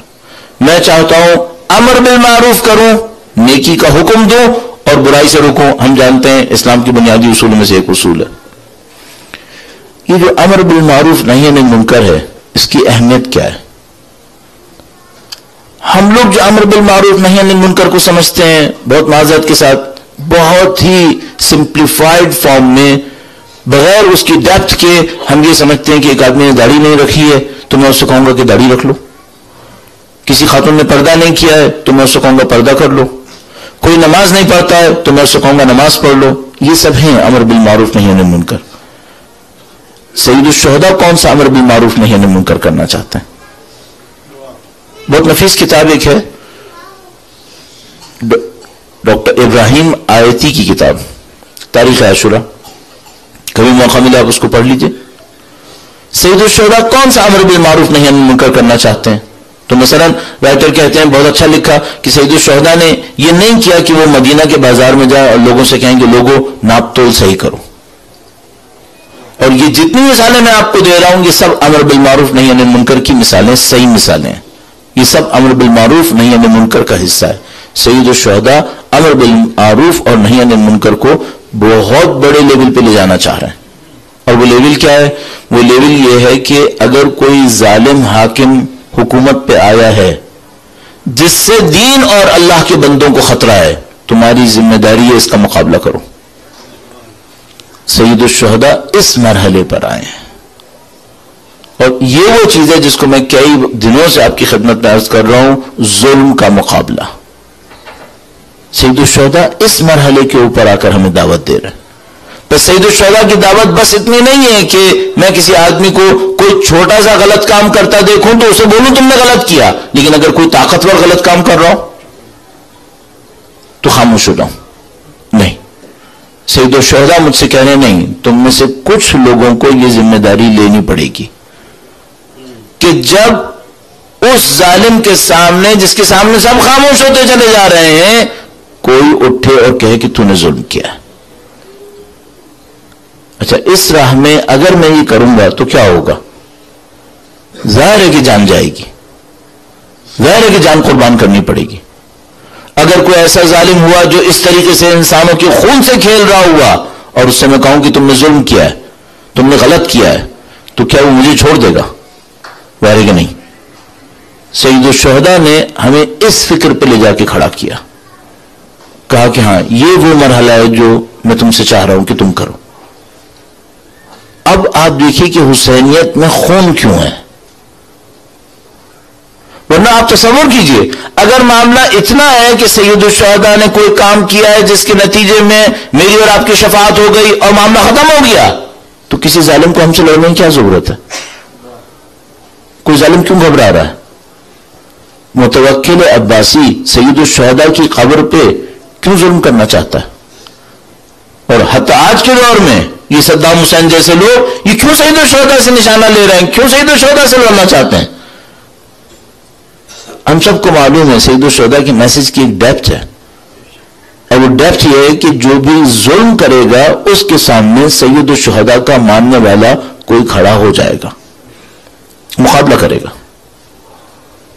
میں چاہتا ہوں امر بالمعروف کروں، نیکی کا حکم دوں اور برائی سے روکوں. ہم جانتے ہیں اسلام کی بنیادی اصولوں میں سے ایک اصول ہے یہ جو امر بالمعروف نہی عن المنکر ہے، اس کی اہمیت کیا ہے؟ ہم لوگ جو امر بالمعروف نہی عن المنکر کو سمجھتے ہیں بہت معذرت کے ساتھ بہت ہی سمپلیفائڈ فارم میں، بغیر اس کی ڈیپتھ کے ہم یہ سمجھتے ہیں کہ ایک آدمی نے داڑھی نہیں رکھی ہے تو میں اس سے کہوں گا کہ داڑھی رکھ لو، کسی خاتون نے پردہ نہیں کیا ہے تو میں اس سے کہوں گا پردہ کر لو، کوئی نماز نہیں پڑھتا ہے تو میں اس سے کہوں گا نماز پڑھ لو. یہ سب ہیں امر بالمعروف نہی عن المنکر. سید الشہداء کون سا امر بالمعروف نہی عن المنکر کرنا چاہتے ہیں؟ بہت نفیس کتاب ایک ہے ڈاکٹر ابراہیم آیتی کی کتاب تاریخ عاشورہ. موقع ملا آپ اس کو پڑھ لیجئے. سید الشہداء کون سا امر بالمعروف نہی عن المنکر کرنا چاہتے ہیں؟ تو مثلا رائٹر کہتے ہیں بہت اچھا لکھا کہ سید الشہداء نے یہ نہیں کیا کہ وہ مدینہ کے بازار میں جائیں اور لوگوں سے کہیں کہ لوگوں ناپ تول صحیح کرو. اور یہ جتنی مثالیں میں آپ کو دے رہا ہوں یہ سب امر بالمعروف نہی عن المنکر کی مثالیں، صحیح مثالیں ہیں. یہ سب امر بالمعروف نہی عن المنکر کا حصہ ہے. سید الشہداء امر بالمعروف اور نہی عن المنکر کو بہت بڑے لیول پہ لے جانا چاہ رہے ہیں. اور وہ لیول کیا ہے؟ وہ لیول یہ ہے کہ اگر کوئی ظالم حاکم حکومت پہ آیا ہے جس سے دین اور اللہ کے بندوں کو خطرہ ہے، تمہاری ذمہ داری ہے اس کا مقابلہ کرو. سید الشہداء اس مرحلے پر آئے ہیں. اور یہ وہ چیز ہے جس کو میں کئی دنوں سے آپ کی خدمت میں عرض کر رہا ہوں، ظلم کا مقابلہ. سید الشہداء اس مرحلے کے اوپر آ کر ہمیں دعوت دے رہے ہیں. تو سید الشہداء کی دعوت بس اتنی نہیں ہے کہ میں کسی آدمی کو کوئی چھوٹا سا غلط کام کرتا دیکھوں تو اسے بولوں تم نے غلط کیا، لیکن اگر کوئی طاقتور غلط کام کر رہا ہو تو خاموش ہو جاؤں. نہیں، سید الشہداء مجھ سے کہہ رہے نہیں، تم میں سے کچھ لوگوں کو یہ ذمہ داری لینی پڑے گی کہ جب اس ظالم کے سامنے جس کے سامنے سب خاموش ہوتے چلے جا رہے ہیں کوئی اٹھے اور کہے کہ تو نے ظلم کیا. اچھا، اس راہ میں اگر میں یہ کروں گا تو کیا ہوگا؟ ظاہر ہے کہ جان جائے گی، ظاہر ہے کہ جان قربان کرنی پڑے گی. اگر کوئی ایسا ظالم ہوا جو اس طریقے سے انسانوں کے خون سے کھیل رہا ہوا اور اس سے میں کہوں کہ تم نے ظلم کیا ہے، تم نے غلط کیا ہے، تو کیا وہ مجھے چھوڑ دے گا؟ ظاہر ہے کہ نہیں. سید الشہداء نے ہمیں اس فکر پہ لے جا کے کھڑا کیا، کہا کہ ہاں یہ وہ مرحلہ ہے جو میں تم سے چاہ رہا ہوں کہ تم کرو. اب آپ دیکھیے کہ حسینیت میں خون کیوں ہے. ورنہ آپ تصور کیجئے اگر معاملہ اتنا ہے کہ سید الشہداء نے کوئی کام کیا ہے جس کے نتیجے میں میری اور آپ کی شفاعت ہو گئی اور معاملہ ختم ہو گیا، تو کسی ظالم کو ہم سے لڑنے کی کیا ضرورت ہے؟ کوئی ظالم کیوں گھبرا رہا ہے؟ متوکل عباسی سید الشہداء کی قبر پہ کیوں ظلم کرنا چاہتا ہے؟ اور حتی آج کے دور میں یہ صدام حسین جیسے لوگ یہ کیوں سید الشہداء سے نشانہ لے رہے ہیں، کیوں سید الشہداء سے لڑنا چاہتے ہیں؟ ہم سب کو معلوم ہے سید الشہداء کی میسج کی ایک ڈیپتھ ہے، اور وہ ڈیپتھ یہ ہے کہ جو بھی ظلم کرے گا اس کے سامنے سید الشہداء کا ماننے والا کوئی کھڑا ہو جائے گا، مقابلہ کرے گا.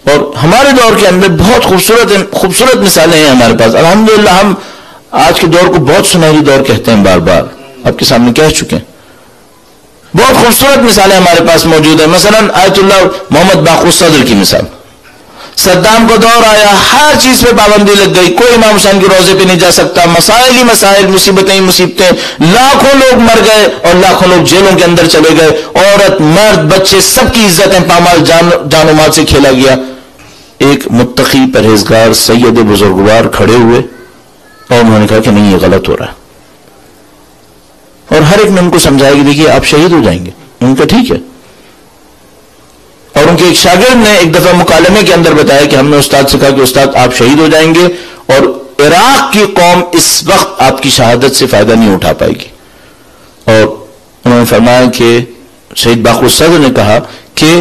اور ہمارے دور کے اندر بہت خوبصورت مثالیں ہیں ہمارے پاس. الحمدللہ ہم آج کے دور کو بہت سنہری دور کہتے ہیں، بار بار آپ کے سامنے کہہ چکے ہیں. بہت خوبصورت مثالیں ہمارے پاس موجود ہیں. مثلا آیت اللہ محمد باقر صدر کی مثال. صدام کو دور آیا، ہر چیز پہ پابندی لگ گئی، کوئی امام حسین کے روزے پہ نہیں جا سکتا، مسائل ہی مسائل، مصیبتیں ہی مصیبتیں، لاکھوں لوگ مر گئے اور لاکھوں لوگ جیلوں کے اندر چلے گئے، عورت مرد بچے سب کی عزتیں پامال، جان و مال سے کھیلا گیا. ایک متقی پرہیزگار سید بزرگوار کھڑے ہوئے اور انہوں نے کہا کہ نہیں یہ غلط ہو رہا ہے. اور ہر ایک نے ان کو سمجھایا کہ دیکھیے آپ شہید ہو جائیں گے. ان کا ٹھیک ہے. اور ان کے ایک شاگرد نے ایک دفعہ مکالمے کے اندر بتایا کہ ہم نے استاد سے کہا کہ استاد آپ شہید ہو جائیں گے اور عراق کی قوم اس وقت آپ کی شہادت سے فائدہ نہیں اٹھا پائے گی. اور انہوں نے فرمایا کہ شہید باقر صدر نے کہا کہ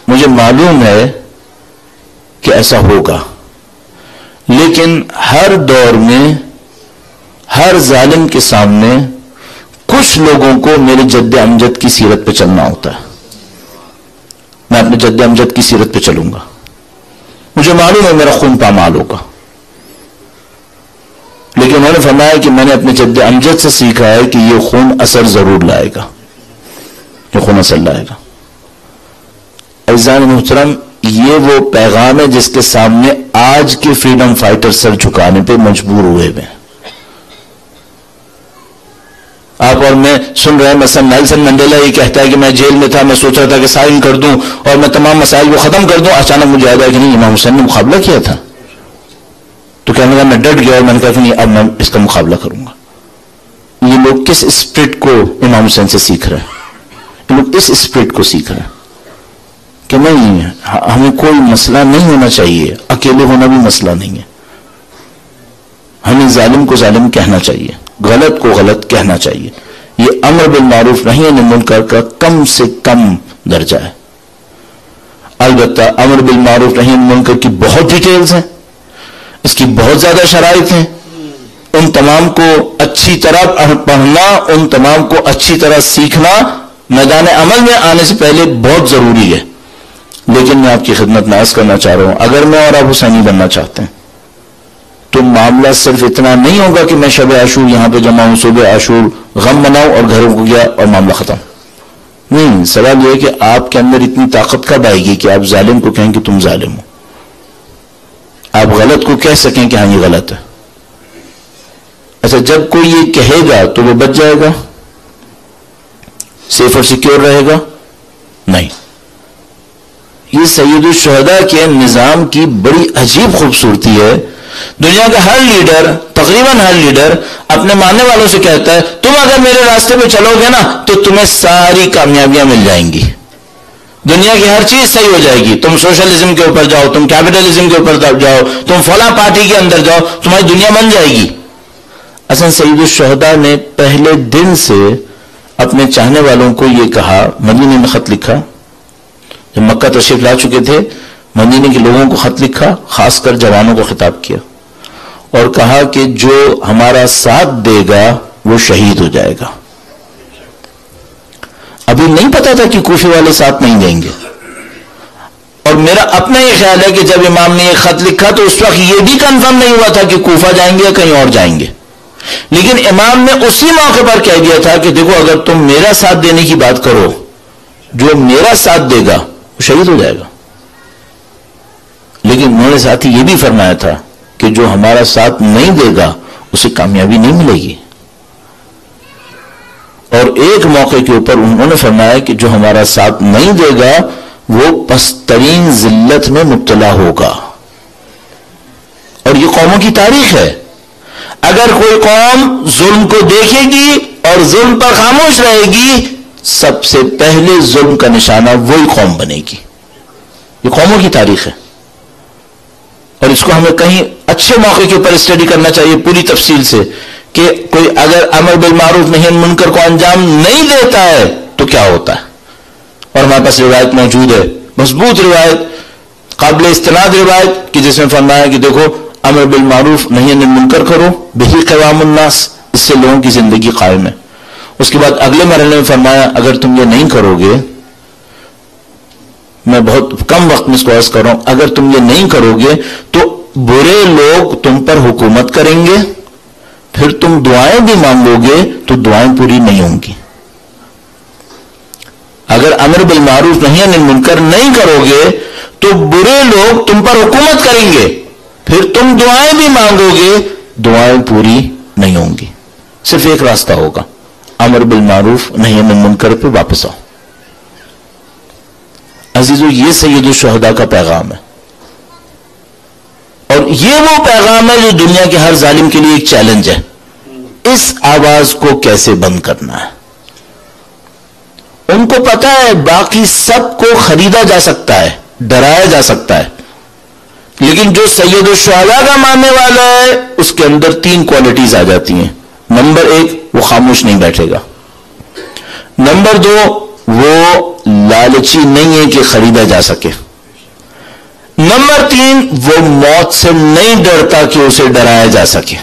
مجھے معلوم ہے کہ ایسا ہوگا، لیکن ہر دور میں ہر ظالم کے سامنے کچھ لوگوں کو میرے جد امجد کی سیرت پہ چلنا ہوتا ہے. میں اپنے جد امجد کی سیرت پہ چلوں گا، مجھے معلوم ہے میرا خون پامال ہوگا، لیکن انہوں نے فرمایا کہ میں نے اپنے جد امجد سے سیکھا ہے کہ یہ خون اثر ضرور لائے گا، یہ خون اثر لائے گا. عزیزان محترم، یہ وہ پیغام ہے جس کے سامنے آج کے فریڈم فائٹر سر جھکانے پہ مجبور ہوئے ہیں. آپ اور میں سن رہے ہیں مثلا نیلسن منڈیلا یہ کہتا ہے کہ میں جیل میں تھا، میں سوچ رہا تھا کہ سائن کر دوں اور میں تمام مسائل کو ختم کر دوں، اچانک مجھے یاد آیا کہ نہیں امام حسین نے مقابلہ کیا تھا. تو کہنے لگا میں ڈٹ گیا اور میں نے کہا کہ نہیں اب میں اس کا مقابلہ کروں گا. یہ لوگ کس اسپرٹ کو امام حسین سے سیکھ رہے ہیں؟ یہ لوگ اس اسپرٹ کو سیکھ رہے ہیں کہ نہیں ہمیں کوئی مسئلہ نہیں ہونا چاہیے، اکیلے ہونا بھی مسئلہ نہیں ہے. ہمیں ظالم کو ظالم کہنا چاہیے، غلط کو غلط کہنا چاہیے. یہ امر بالمعروف نہی عن المنکر کا کم سے کم درجہ ہے. البتہ امر بالمعروف نہی عن المنکر کی بہت ڈیٹیلز ہیں، اس کی بہت زیادہ شرائط ہیں. ان تمام کو اچھی طرح پڑھنا، ان تمام کو اچھی طرح سیکھنا میدان عمل میں آنے سے پہلے بہت ضروری ہے. لیکن میں آپ کی خدمت میں عرض کرنا چاہ رہا ہوں، اگر میں اور آپ حسینی بننا چاہتے ہیں تو معاملہ صرف اتنا نہیں ہوگا کہ میں شب عاشور یہاں پہ جمع ہوں، صبح عاشور غم مناؤں اور گھروں کو گیا اور معاملہ ختم. نہیں، سوال یہ ہے کہ آپ کے اندر اتنی طاقت کب آئے گی کہ آپ ظالم کو کہیں کہ تم ظالم ہو، آپ غلط کو کہہ سکیں کہ ہاں یہ غلط ہے. اچھا، جب کوئی یہ کہے گا تو وہ بچ جائے گا، سیف اور سیکیور رہے گا؟ نہیں. یہ سید الشہداء کے نظام کی بڑی عجیب خوبصورتی ہے. دنیا کا ہر لیڈر، تقریباً ہر لیڈر اپنے ماننے والوں سے کہتا ہے تم اگر میرے راستے پہ چلو گے نا تو تمہیں ساری کامیابیاں مل جائیں گی، دنیا کی ہر چیز صحیح ہو جائے گی. تم سوشلزم کے اوپر جاؤ، تم کیپٹلزم کے اوپر جاؤ، تم فلاں پارٹی کے اندر جاؤ، تمہاری دنیا بن جائے گی. اصل سید الشہداء نے پہلے دن سے اپنے چاہنے والوں کو یہ کہا، مدینے میں خط لکھا، جب مکہ تشریف لا چکے تھے مدینے کے لوگوں کو خط لکھا، خاص کر جوانوں کو خطاب کیا اور کہا کہ جو ہمارا ساتھ دے گا وہ شہید ہو جائے گا. ابھی نہیں پتا تھا کہ کوفے والے ساتھ نہیں دیں گے، اور میرا اپنا یہ خیال ہے کہ جب امام نے یہ خط لکھا تو اس وقت یہ بھی کنفرم نہیں ہوا تھا کہ کوفہ جائیں گے یا کہیں اور جائیں گے. لیکن امام نے اسی موقع پر کہہ دیا تھا کہ دیکھو اگر تم میرا ساتھ دینے کی بات کرو، جو میرا ساتھ دے گا وہ شہید ہو جائے گا. لیکن انہوں نے ساتھ ہی یہ بھی فرمایا تھا کہ جو ہمارا ساتھ نہیں دے گا اسے کامیابی نہیں ملے گی. اور ایک موقع کے اوپر انہوں نے فرمایا کہ جو ہمارا ساتھ نہیں دے گا وہ پسترین ذلت میں مبتلا ہوگا. اور یہ قوموں کی تاریخ ہے. اگر کوئی قوم ظلم کو دیکھے گی اور ظلم پر خاموش رہے گی، سب سے پہلے ظلم کا نشانہ وہی قوم بنے گی. یہ قوموں کی تاریخ ہے، اور اس کو ہمیں کہیں اچھے موقع کے اوپر اسٹڈی کرنا چاہیے پوری تفصیل سے کہ کوئی اگر امر بالمعروف نہی عن المنکر کو انجام نہیں دیتا ہے تو کیا ہوتا ہے. اور ہمارے پاس روایت موجود ہے، مضبوط روایت، قابل استناد روایت، کہ جس میں فرمایا کہ دیکھو امر بالمعروف نہی عن المنکر کرو، بہی قوام الناس، اس سے لوگوں کی زندگی قائم ہے. اس کے بعد اگلے مرحلے میں فرمایا اگر تم یہ نہیں کرو گے، میں بہت کم وقت میں اس کو عرض کر رہا ہوں، اگر تم یہ نہیں کرو گے تو برے لوگ تم پر حکومت کریں گے، پھر تم دعائیں بھی مانگو گے تو دعائیں پوری نہیں ہوں گی. اگر امر بالمعروف نہی عن المنکر نہیں کرو گے تو برے لوگ تم پر حکومت کریں گے، پھر تم دعائیں بھی مانگو گے، دعائیں پوری نہیں ہوں گی. صرف ایک راستہ ہوگا، امر بالمعروف نہی عن المنکر پہ واپس آؤ. عزیزو، یہ سید الشہداء کا پیغام ہے، اور یہ وہ پیغام ہے جو دنیا کے ہر ظالم کے لیے ایک چیلنج ہے. اس آواز کو کیسے بند کرنا ہے؟ ان کو پتا ہے باقی سب کو خریدا جا سکتا ہے، ڈرایا جا سکتا ہے، لیکن جو سید الشہداء کا ماننے والا ہے اس کے اندر 3 کوالٹیز آ جاتی ہیں. نمبر 1، وہ خاموش نہیں بیٹھے گا. نمبر 2، وہ لالچی نہیں ہے کہ خریدا جا سکے. نمبر 3، وہ موت سے نہیں ڈرتا کہ اسے ڈرایا جا سکے.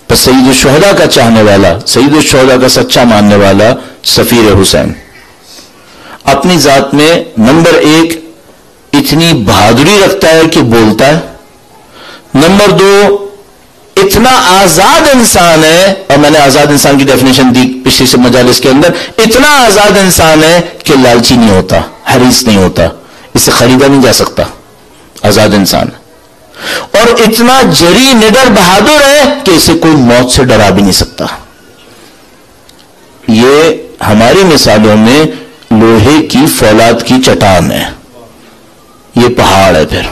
تو سید الشہداء کا چاہنے والا، سید الشہداء کا سچا ماننے والا سفیر حسین اپنی ذات میں نمبر 1 اتنی بہادری رکھتا ہے کہ بولتا ہے. نمبر 2، اتنا آزاد انسان ہے، اور میں نے آزاد انسان کی ڈیفینیشن دی پچھلی سے مجالس کے اندر، اتنا آزاد انسان ہے کہ لالچی نہیں ہوتا، حریص نہیں ہوتا، اسے خریدا نہیں جا سکتا، آزاد انسان. اور اتنا جری، نڈر، بہادر ہے کہ اسے کوئی موت سے ڈرا بھی نہیں سکتا. یہ ہماری مثالوں میں لوہے کی فولاد کی چٹان ہے، یہ پہاڑ ہے پھر.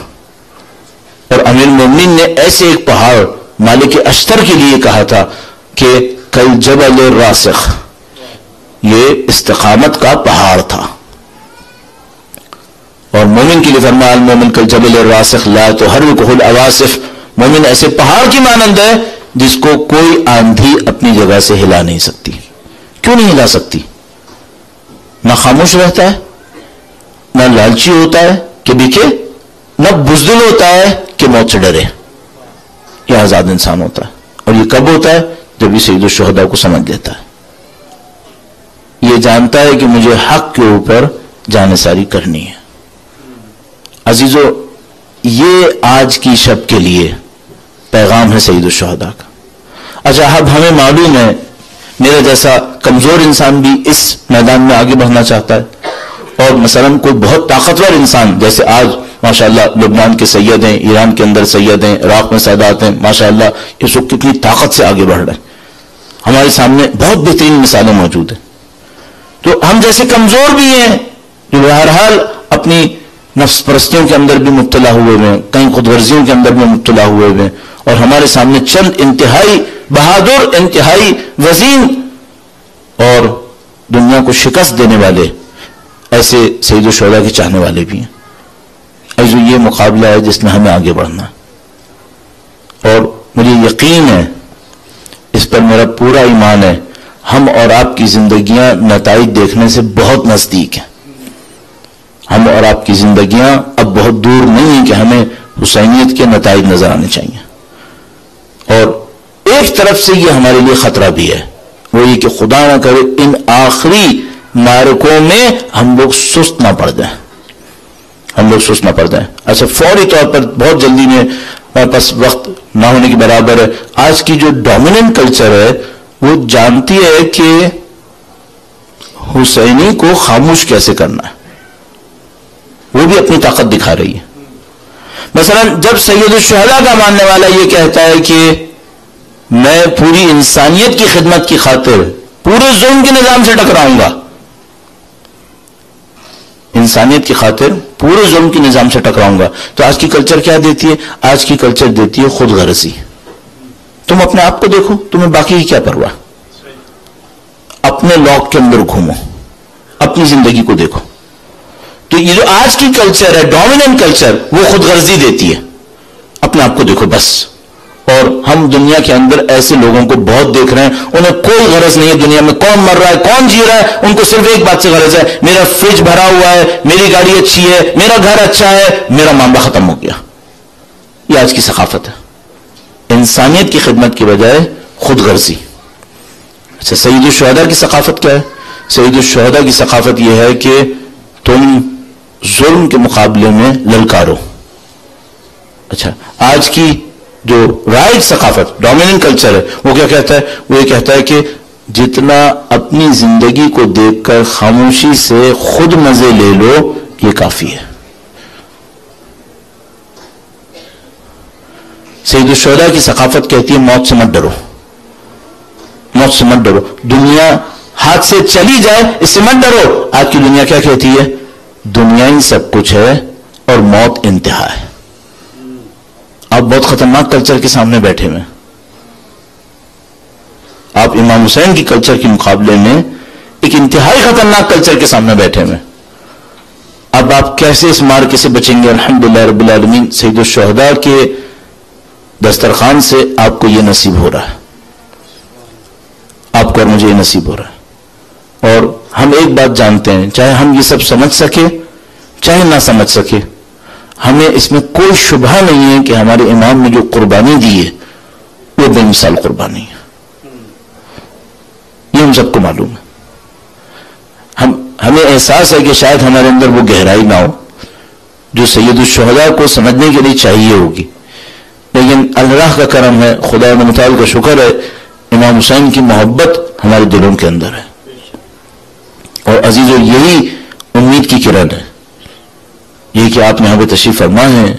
اور امیر المومنین نے ایسے ایک پہاڑ مالک اشتر کے لیے کہا تھا کہ کل جبل الراسخ، یہ استقامت کا پہاڑ تھا. اور مومن کے لیے فرمایا المومن کل جبل الراسخ لا تحرکہ العواصف، مومن ایسے پہاڑ کی مانند ہے جس کو کوئی آندھی اپنی جگہ سے ہلا نہیں سکتی. کیوں نہیں ہلا سکتی؟ نہ خاموش رہتا ہے، نہ لالچی ہوتا ہے کہ بکے، نہ بزدل ہوتا ہے کہ موت سے ڈرے. یہ آزاد انسان ہوتا ہے. اور یہ کب ہوتا ہے؟ جب یہ سید الشہداء کو سمجھ لیتا ہے. یہ جانتا ہے کہ مجھے حق کے اوپر جانثاری کرنی ہے. عزیزو، یہ آج کی شب کے لیے پیغام ہے سید الشہداء کا. اچھا، اب ہمیں معلوم ہے میرا جیسا کمزور انسان بھی اس میدان میں آگے بڑھنا چاہتا ہے، اور مثلا کوئی بہت طاقتور انسان جیسے آج ماشاءاللہ لبنان کے سید ہیں، ایران کے اندر سید ہیں، عراق میں سادات ہیں، ماشاءاللہ اس وقت کتنی طاقت سے آگے بڑھ رہے ہیں. ہمارے سامنے بہت بہترین مثالیں موجود ہیں. تو ہم جیسے کمزور بھی ہیں جو بہرحال اپنی نفس پرستیوں کے اندر بھی مبتلا ہوئے ہیں، کئی خود غرضیوں کے اندر بھی مبتلا ہوئے ہیں، اور ہمارے سامنے چند انتہائی بہادر، انتہائی وزین اور دنیا کو شکست دینے والے ایسے سید الشہداء کے چاہنے والے بھی ہیں. ایسو یہ مقابلہ ہے جس میں ہمیں آگے بڑھنا ہے، اور مجھے یقین ہے، اس پر میرا پورا ایمان ہے، ہم اور آپ کی زندگیاں نتائج دیکھنے سے بہت نزدیک ہیں. ہم اور آپ کی زندگیاں اب بہت دور نہیں ہیں کہ ہمیں حسینیت کے نتائج نظر آنے چاہیے. اور ایک طرف سے یہ ہمارے لیے خطرہ بھی ہے، وہ یہ کہ خدا نہ کرے ان آخری معرکوں میں ہم لوگ سست نہ پڑ جائیں. اچھا، فوری طور پر بہت جلدی میں، ہمارے پاس وقت نہ ہونے کے برابر ہے، آج کی جو ڈومیننٹ کلچر ہے وہ جانتی ہے کہ حسینی کو خاموش کیسے کرنا ہے. وہ بھی اپنی طاقت دکھا رہی ہے. مثلا جب سید الشہداء کا ماننے والا یہ کہتا ہے کہ میں پوری انسانیت کی خدمت کی خاطر پورے ظلم کے نظام سے ٹکراؤں گا، انسانیت کی خاطر پورے ظلم کے نظام سے ٹکراؤں گا، تو آج کی کلچر کیا دیتی ہے؟ آج کی کلچر دیتی ہے خود غرضی. تم اپنے آپ کو دیکھو، تمہیں باقی کی کیا پرواہ، اپنے لاک کے اندر گھومو، اپنی زندگی کو دیکھو. تو یہ جو آج کی کلچر ہے، ڈومیننٹ کلچر، وہ خود غرضی دیتی ہے، اپنے آپ کو دیکھو بس. اور ہم دنیا کے اندر ایسے لوگوں کو بہت دیکھ رہے ہیں، انہیں کوئی غرض نہیں ہے دنیا میں کون مر رہا ہے کون جی رہا ہے، ان کو صرف ایک بات سے غرض ہے، میرا فریج بھرا ہوا ہے، میری گاڑی اچھی ہے، میرا گھر اچھا ہے، میرا معاملہ ختم ہو گیا. یہ آج کی ثقافت ہے، انسانیت کی خدمت کی بجائے خود غرضی. اچھا، سید الشہداء کی ثقافت کیا ہے؟ سید الشہداء کی ثقافت یہ ہے کہ تم ظلم کے مقابلے میں للکارو. اچھا، آج کی جو رائٹ ثقافت، ڈومیننٹ کلچر ہے، وہ کیا کہتا ہے؟ وہ یہ کہتا ہے کہ جتنا اپنی زندگی کو دیکھ کر خاموشی سے خود مزے لے لو یہ کافی ہے. سید الشہداء کی ثقافت کہتی ہے موت سے مت ڈرو، موت سے مت ڈرو، دنیا ہاتھ سے چلی جائے اس سے مت ڈرو. آج کی دنیا کیا کہتی ہے؟ دنیا ہی سب کچھ ہے اور موت انتہا ہے. آپ بہت خطرناک کلچر کے سامنے بیٹھے ہوئے، آپ امام حسین کی کلچر کے مقابلے میں ایک انتہائی خطرناک کلچر کے سامنے بیٹھے ہوئے. اب آپ کیسے اس مارکے سے بچیں گے؟ الحمدللہ رب العالمین، سید الشہداء کے دسترخوان سے آپ کو یہ نصیب ہو رہا ہے، آپ کو اور مجھے یہ نصیب ہو رہا ہے. اور ہم ایک بات جانتے ہیں، چاہے ہم یہ سب سمجھ سکے چاہے نہ سمجھ سکے، ہمیں اس میں کوئی شبہ نہیں ہے کہ ہمارے امام نے جو قربانی دی ہے وہ بے مثال قربانی ہے. یہ ہم سب کو معلوم ہے. ہمیں احساس ہے کہ شاید ہمارے اندر وہ گہرائی نہ ہو جو سید الشہداء کو سمجھنے کے لیے چاہیے ہوگی، لیکن اللہ کا کرم ہے، خدا متعال کا شکر ہے، امام حسین کی محبت ہمارے دلوں کے اندر ہے. اور عزیزو، یہی امید کی کرن ہے، یہ کہ آپ یہاں پہ تشریف فرما ہیں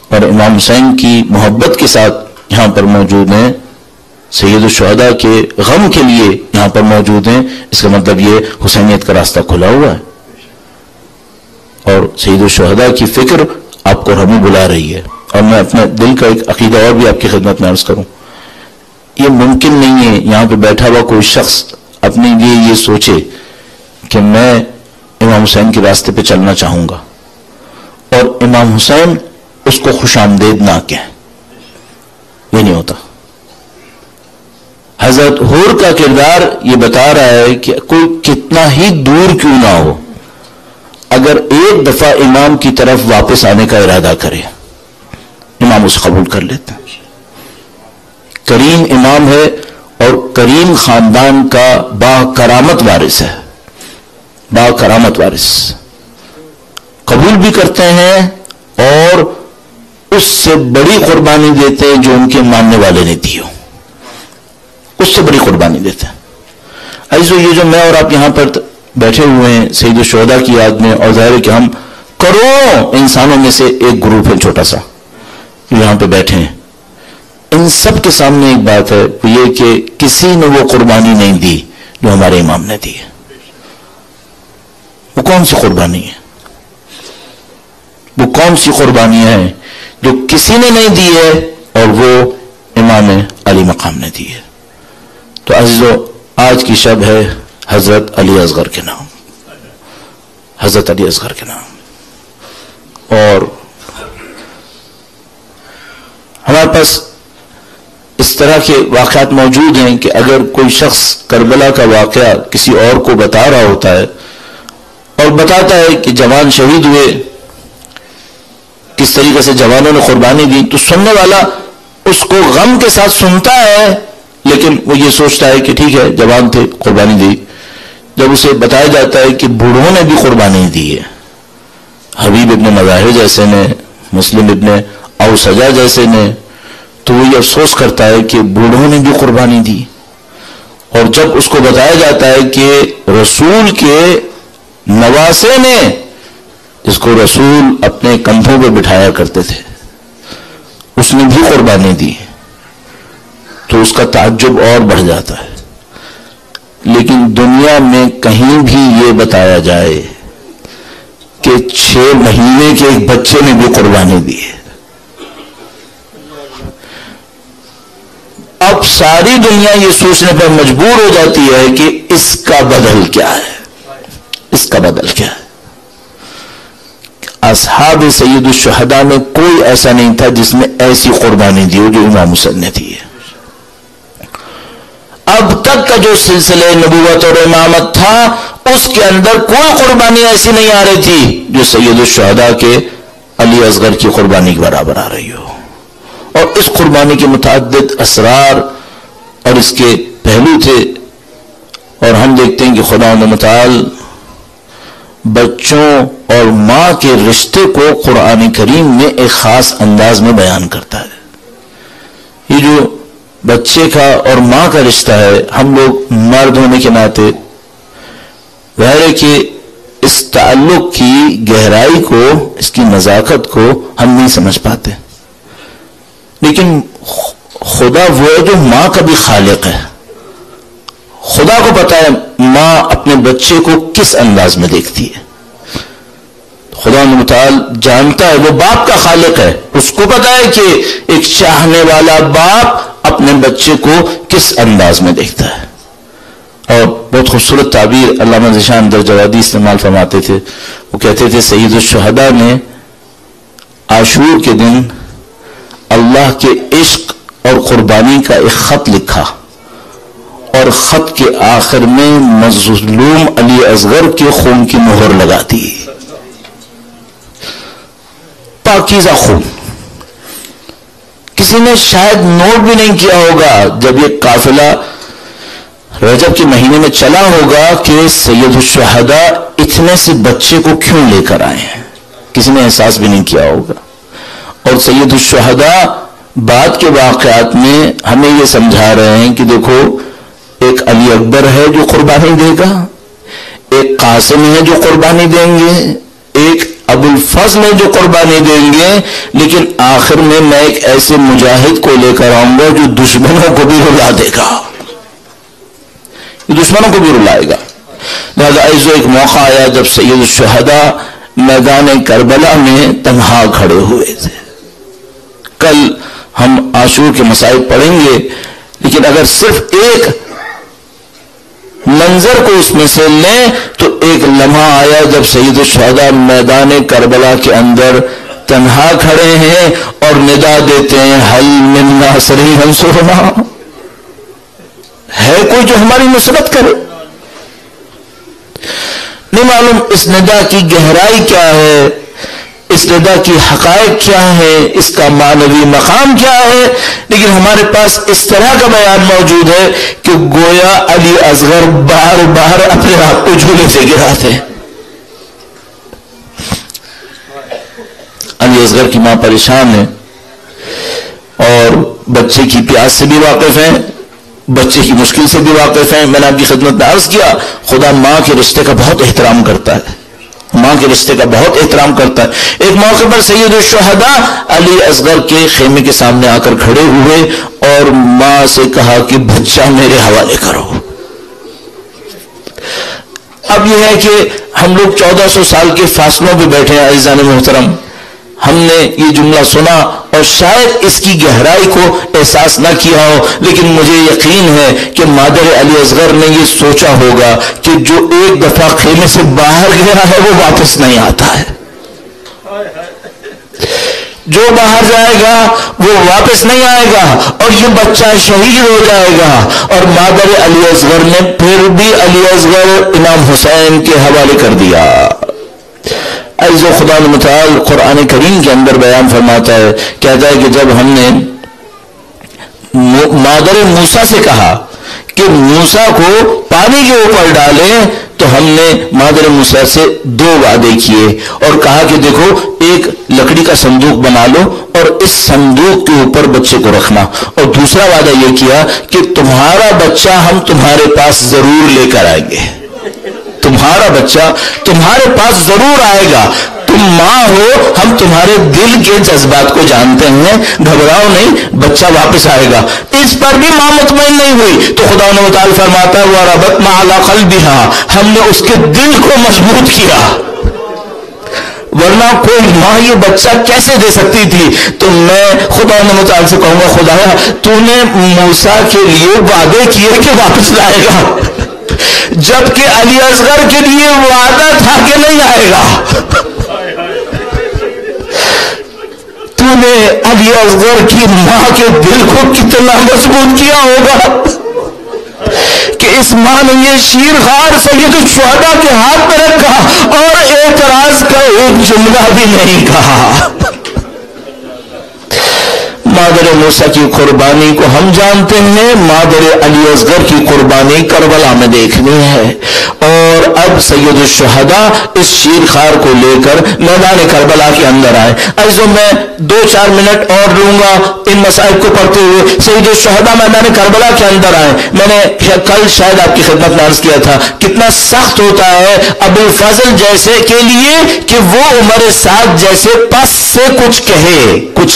اور امام حسین کی محبت کے ساتھ یہاں پر موجود ہیں، سید الشہداء کے غم کے لیے یہاں پر موجود ہیں. اس کا مطلب یہ حسینیت کا راستہ کھلا ہوا ہے، اور سید الشہداء کی فکر آپ کو ہمیں بلا رہی ہے. اور میں اپنے دل کا ایک عقیدہ اور بھی آپ کی خدمت میں عرض کروں. یہ ممکن نہیں ہے یہاں پہ بیٹھا ہوا کوئی شخص اپنے لیے یہ سوچے کہ میں امام حسین کے راستے پہ چلنا چاہوں گا اور امام حسین اس کو خوش آمدید نہ کہیں. یہ نہیں ہوتا. حضرت حور کا کردار یہ بتا رہا ہے کہ کوئی کتنا ہی دور کیوں نہ ہو، اگر ایک دفعہ امام کی طرف واپس آنے کا ارادہ کرے، امام اسے قبول کر لیتے ہیں۔ کریم امام ہے اور کریم خاندان کا با کرامت وارث ہے، با کرامت وارث، قبول بھی کرتے ہیں اور اس سے بڑی قربانی دیتے ہیں جو ان کے ماننے والے نے دی ہو، اس سے بڑی قربانی دیتے ہیں۔ عزیزو، یہ جو میں اور آپ یہاں پر بیٹھے ہوئے ہیں سید الشہداء کی یاد میں، اور ظاہر ہے کہ ہم کروڑوں انسانوں میں سے ایک گروپ ہے چھوٹا سا جو یہاں پہ بیٹھے ہیں، ان سب کے سامنے ایک بات ہے، وہ یہ کہ کسی نے وہ قربانی نہیں دی جو ہمارے امام نے دی ہے۔ وہ کون سی قربانی ہے؟ وہ کون سی قربانی ہے جو کسی نے نہیں دی ہے اور وہ امام علی مقام نے دی ہے؟ تو عزیزو، آج کی شب ہے حضرت علی اصغر کے نام، حضرت علی اصغر کے نام، اور ہمارے پاس اس طرح کے واقعات موجود ہیں کہ اگر کوئی شخص کربلا کا واقعہ کسی اور کو بتا رہا ہوتا ہے اور بتاتا ہے کہ جوان شہید ہوئے، کس طریقے سے جوانوں نے قربانی دی، تو سننے والا اس کو غم کے ساتھ سنتا ہے، لیکن وہ یہ سوچتا ہے کہ ٹھیک ہے جوان تھے قربانی دی۔ جب اسے بتایا جاتا ہے کہ بوڑھوں نے بھی قربانی دی ہے، حبیب ابن مظاہر جیسے نے، مسلم ابن اوسجا جیسے نے، تو وہ یہ افسوس کرتا ہے کہ بوڑھوں نے بھی قربانی دی۔ اور جب اس کو بتایا جاتا ہے کہ رسول کے نواسے نے، جس کو رسول اپنے کندھوں پہ بٹھایا کرتے تھے، اس نے بھی قربانی دی، تو اس کا تعجب اور بڑھ جاتا ہے۔ لیکن دنیا میں کہیں بھی یہ بتایا جائے کہ 6 مہینے کے ایک بچے نے بھی قربانی دی ہے، اب ساری دنیا یہ سوچنے پر مجبور ہو جاتی ہے کہ اس کا بدل کیا ہے، اس کا بدل کیا ہے۔ اصحاب سید الشہداء میں کوئی ایسا نہیں تھا جس نے ایسی قربانی دی ہو جو امام حسین نے دی ہے۔ اب تک کا جو سلسلہ نبوت اور امامت تھا، اس کے اندر کوئی قربانی ایسی نہیں آ رہی تھی جو سید الشہداء کے علی اصغر کی قربانی کے برابر آ رہی ہو۔ اور اس قربانی کے متعدد اسرار اور اس کے پہلو تھے، اور ہم دیکھتے ہیں کہ خدا متعال بچوں اور ماں کے رشتے کو قرآن کریم میں ایک خاص انداز میں بیان کرتا ہے۔ یہ جو بچے کا اور ماں کا رشتہ ہے، ہم لوگ مرد ہونے کے ناطے ظاہر ہے کہ اس تعلق کی گہرائی کو، اس کی نزاکت کو ہم نہیں سمجھ پاتے، لیکن خدا وہ ہے جو ماں کا بھی خالق ہے۔ خدا کو پتا ہے ماں اپنے بچے کو کس انداز میں دیکھتی ہے، خدا متعال جانتا ہے، وہ باپ کا خالق ہے، اس کو پتا ہے کہ ایک چاہنے والا باپ اپنے بچے کو کس انداز میں دیکھتا ہے۔ اور بہت خوبصورت تعبیر علامہ ذیشان درجوادی استعمال فرماتے تھے، وہ کہتے تھے سید الشہداء نے عاشور کے دن اللہ کے عشق اور قربانی کا ایک خط لکھا، اور خط کے آخر میں مظلوم علی اصغر کے خون کی مہر لگا دی، پاکیزہ خون۔ کسی نے شاید نوٹ بھی نہیں کیا ہوگا جب یہ قافلہ رجب کے مہینے میں چلا ہوگا کہ سید الشہداء اتنے سے بچے کو کیوں لے کر آئے ہیں، کسی نے احساس بھی نہیں کیا ہوگا۔ اور سید الشہداء بعد کے واقعات میں ہمیں یہ سمجھا رہے ہیں کہ دیکھو، ایک علی اکبر ہے جو قربانی دے گا، ایک قاسم ہے جو قربانی دیں گے، ایک ابو الفضل ہے جو قربانی دیں گے، لیکن آخر میں ایک ایسے مجاہد کو لے کر آؤں گا جو دشمنوں کو بھی رلا دے گا، دشمنوں کو بھی رلائے گا۔ لہذا ایسا ایک موقع آیا جب سید الشہداء میدان کربلا میں تنہا کھڑے ہوئے تھے۔ کل ہم عاشور کے مسائل پڑھیں گے، لیکن اگر صرف ایک منظر کو اس میں سے لیں تو ایک لمحہ آیا جب سید الشہداء میدان کربلا کے اندر تنہا کھڑے ہیں اور ندا دیتے ہیں حل من ناصر ینصرنا، ہے کوئی جو ہماری نصرت کرے؟ نہیں معلوم اس ندا کی گہرائی کیا ہے، اس ندا کی حقائق کیا ہے، اس کا معنوی مقام کیا ہے، لیکن ہمارے پاس اس طرح کا بیان موجود ہے کہ گویا علی اصغر بار بار اپنے آپ کو جھولے سے گراتے ہیں۔ علی اصغر کی ماں پریشان ہے اور بچے کی پیاس سے بھی واقف ہیں، بچے کی مشکل سے بھی واقف ہیں۔ میں نے آپ کی خدمت میں عرض کیا خدا ماں کے رشتے کا بہت احترام کرتا ہے، ماں کے رشتے کا بہت احترام کرتا ہے۔ ایک موقع پر سید الشہداء علی اصغر کے خیمے کے سامنے آ کر کھڑے ہوئے اور ماں سے کہا کہ بچہ میرے حوالے کرو۔ اب یہ ہے کہ ہم لوگ 1400 سال کے فاصلوں پہ بیٹھے ہیں عزیزان محترم، ہم نے یہ جملہ سنا اور شاید اس کی گہرائی کو احساس نہ کیا ہو، لیکن مجھے یقین ہے کہ مادر علی اصغر نے یہ سوچا ہوگا کہ جو ایک دفعہ خیمے سے باہر گیا ہے وہ واپس نہیں آتا ہے، جو باہر جائے گا وہ واپس نہیں آئے گا اور یہ بچہ شہید ہو جائے گا۔ اور مادر علی اصغر نے پھر بھی علی اصغر امام حسین کے حوالے کر دیا۔ عزیز و خدا متعال قرآن کریم کے اندر بیان فرماتا ہے، کہتا ہے کہ جب ہم نے مادر موسیٰ سے کہا کہ موسیٰ کو پانی کے اوپر ڈالیں تو ہم نے مادر موسیٰ سے 2 وعدے کیے اور کہا کہ دیکھو ایک لکڑی کا صندوق بنا لو اور اس صندوق کے اوپر بچے کو رکھنا، اور دوسرا وعدہ یہ کیا کہ تمہارا بچہ ہم تمہارے پاس ضرور لے کر آئیں گے، تمہارا بچہ تمہارے پاس ضرور آئے گا، تم ماں ہو، ہم تمہارے دل کے جذبات کو جانتے ہیں، گھبراؤ نہیں، بچہ واپس آئے گا۔ اس پر بھی ماں مطمئن نہیں ہوئی تو خدا نے متعال فرماتا ہے وَرَبَطْنَا عَلَىٰ قَلْبِهَا، ہم نے اس کے دل کو مضبوط کیا، ورنہ کوئی ماں یہ بچہ کیسے دے سکتی تھی؟ تو میں خدا نے متعال سے کہوں گا خدایا تو نے موسیٰ کے لیے وعدے کیے کہ واپس لائے گا، جبکہ علی اصغر کے لیے وعدہ تھا کہ نہیں آئے گا۔ تو نے علی اصغر کی ماں کے دل کو کتنا مضبوط کیا ہوگا کہ اس ماں نے یہ شیرخوار سید الشہداء کے ہاتھ میں رکھا اور اعتراض کا ایک جملہ بھی نہیں کہا۔ مادر موسیٰ کی قربانی کو ہم جانتے ہیں، مادر علی اصغر کی قربانی کربلا میں دیکھنی ہے، اور اب سید الشہداء اس شیرخوار کو لے کر میدان کربلا کے اندر آئے۔ عزیزوں میں 2-4 منٹ اور لوں گا ان مسائل کو پڑھتے ہوئے۔ سید الشہداء میدان کربلا کے اندر آئے۔ میں نے کل شاید آپ کی خدمت میں عرض کیا تھا کتنا سخت ہوتا ہے ابو الفضل جیسے کے لیے کہ وہ عمر سعد جیسے پس سے کچھ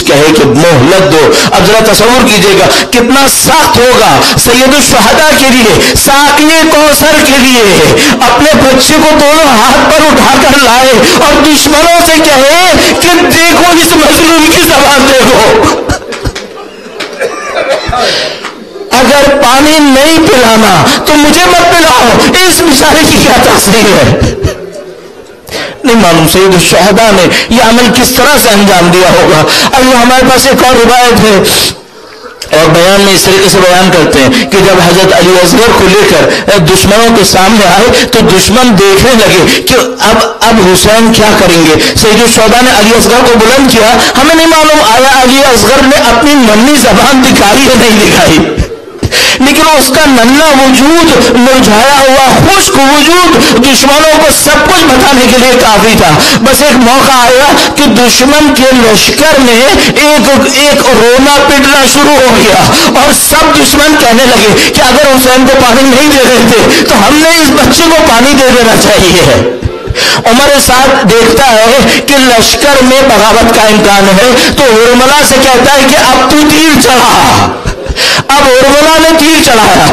کہے کہ مہلت دو۔ اب ذرا تصور کیجئے گا کتنا سخت ہوگا سید الشہداء کے لیے، ساقی کوثر کے لیے، اپنے بچے کو دونوں ہاتھ پر اٹھا کر لائے اور دشمنوں سے کہے کہ دیکھو اس مظلوم کی زبان دیکھو، اگر پانی نہیں پلانا تو مجھے مت پلاؤ، اس بیچارے کی کیا تقصیر ہے؟ نہیں معلوم سید الشہداء نے یہ عمل کس طرح سے انجام دیا ہوگا۔ اب ہمارے پاس ایک اور روایت ہے اور بیان میں اس طریقے سے بیان کرتے ہیں کہ جب حضرت علی اصغر کو لے کر دشمنوں کے سامنے آئے تو دشمن دیکھنے لگے کہ اب حسین کیا کریں گے۔ سید الشہداء نے علی اصغر کو بلند کیا، ہمیں نہیں معلوم آیا علی اصغر نے اپنی ننھی زبان دکھائی یا نہیں دکھائی، لیکن اس کا ننھا وجود، مرجھایا ہوا خشک وجود دشمنوں کو سب کچھ بتانے کے لیے کافی تھا۔ بس ایک موقع آیا کہ دشمن کے لشکر میں ایک رونا پیٹنا شروع ہو گیا اور سب دشمن کہنے لگے کہ اگر حسین کو پانی نہیں دے رہے تھے تو ہم نے اس بچے کو پانی دے دینا چاہیے۔ عمر سعد دیکھتا ہے کہ لشکر میں بغاوت کا امکان ہے تو ارملہ سے کہتا ہے کہ اب تو تیر چڑھا۔ اب ارملہ نے تیر چڑھایا۔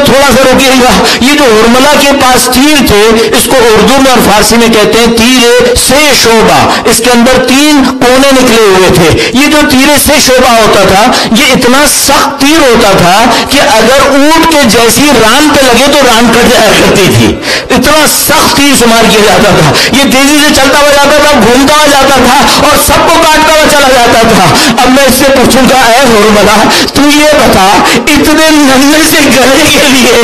تھوڑا سا رکیے گا، یہ جو ارملہ کے پاس تیر تھے اس کو اردو میں اور فارسی میں کہتے ہیں تیر سے شعبہ، اس کے اندر 3 کونے نکلے ہوئے تھے۔ یہ جو تیر سے شعبہ ہوتا تھا یہ اتنا سخت تیر ہوتا تھا کہ اگر اونٹ کے جیسی ران پہ لگے تو ران کٹ جایا کرتی تھی، اتنا سخت تیر شمار کیا جاتا تھا۔ یہ تیزی سے چلتا ہوا جاتا تھا، گھومتا ہوا جاتا تھا اور سب کو کاٹتا ہوا چلا جاتا تھا۔ اب میں اس سے پوچھوں گا اے حرملہ تو یہ بتا اتنے ننھے سے گلے کے لیے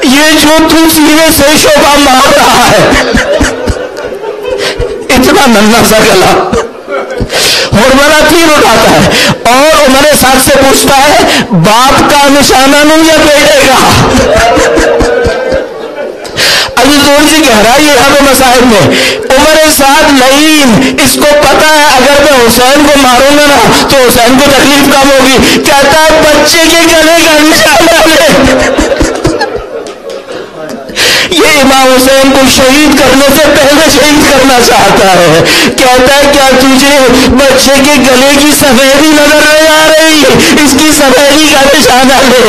یہ جو تو سینے سے شعبہ مار رہا ہے اتنا ننھا سا گلا حرملہ تیر اٹھاتا ہے اور عمر سعد سے پوچھتا ہے باپ کا نشانہ نہیں یا بیٹے کا؟ ابھی تھوڑی سی گہرائی ہے یہاں پہ مسائل میں. عمر سعد لعین اس کو پتا ہے اگر میں حسین کو ماروں گا نا تو حسین کو تکلیف کم ہوگی. کہتا ہے بچے کے گلے کا نشانہ لے. یہ امام حسین کو شہید کرنے سے پہلے شہید کرنا چاہتا ہے. کہتا ہے کیا تجھے بچے کے گلے کی سفیدی نظر نہیں آ رہی؟ اس کی سفیدی کا نشانہ لے.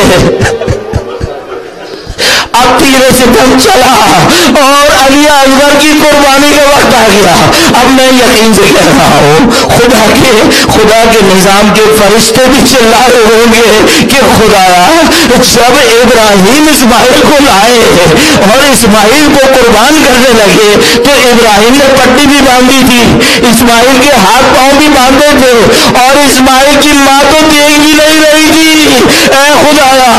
اب تیرے سے دم چلا اور علی اصغر کی قربانی کا وقت آ گیا. اب میں یقین سے کہہ رہا ہوں خدا کے نظام کے فرشتے بھی چلا رہے ہوں گے کہ خدایا جب ابراہیم اسماعیل کو لائے اور اسماعیل کو قربان کرنے لگے تو ابراہیم نے پٹی بھی باندھی تھی, اسماعیل کے ہاتھ پاؤں بھی باندھے تھے اور اسماعیل کی ماں تو دیکھ بھی نہیں رہی تھی. اے خدایا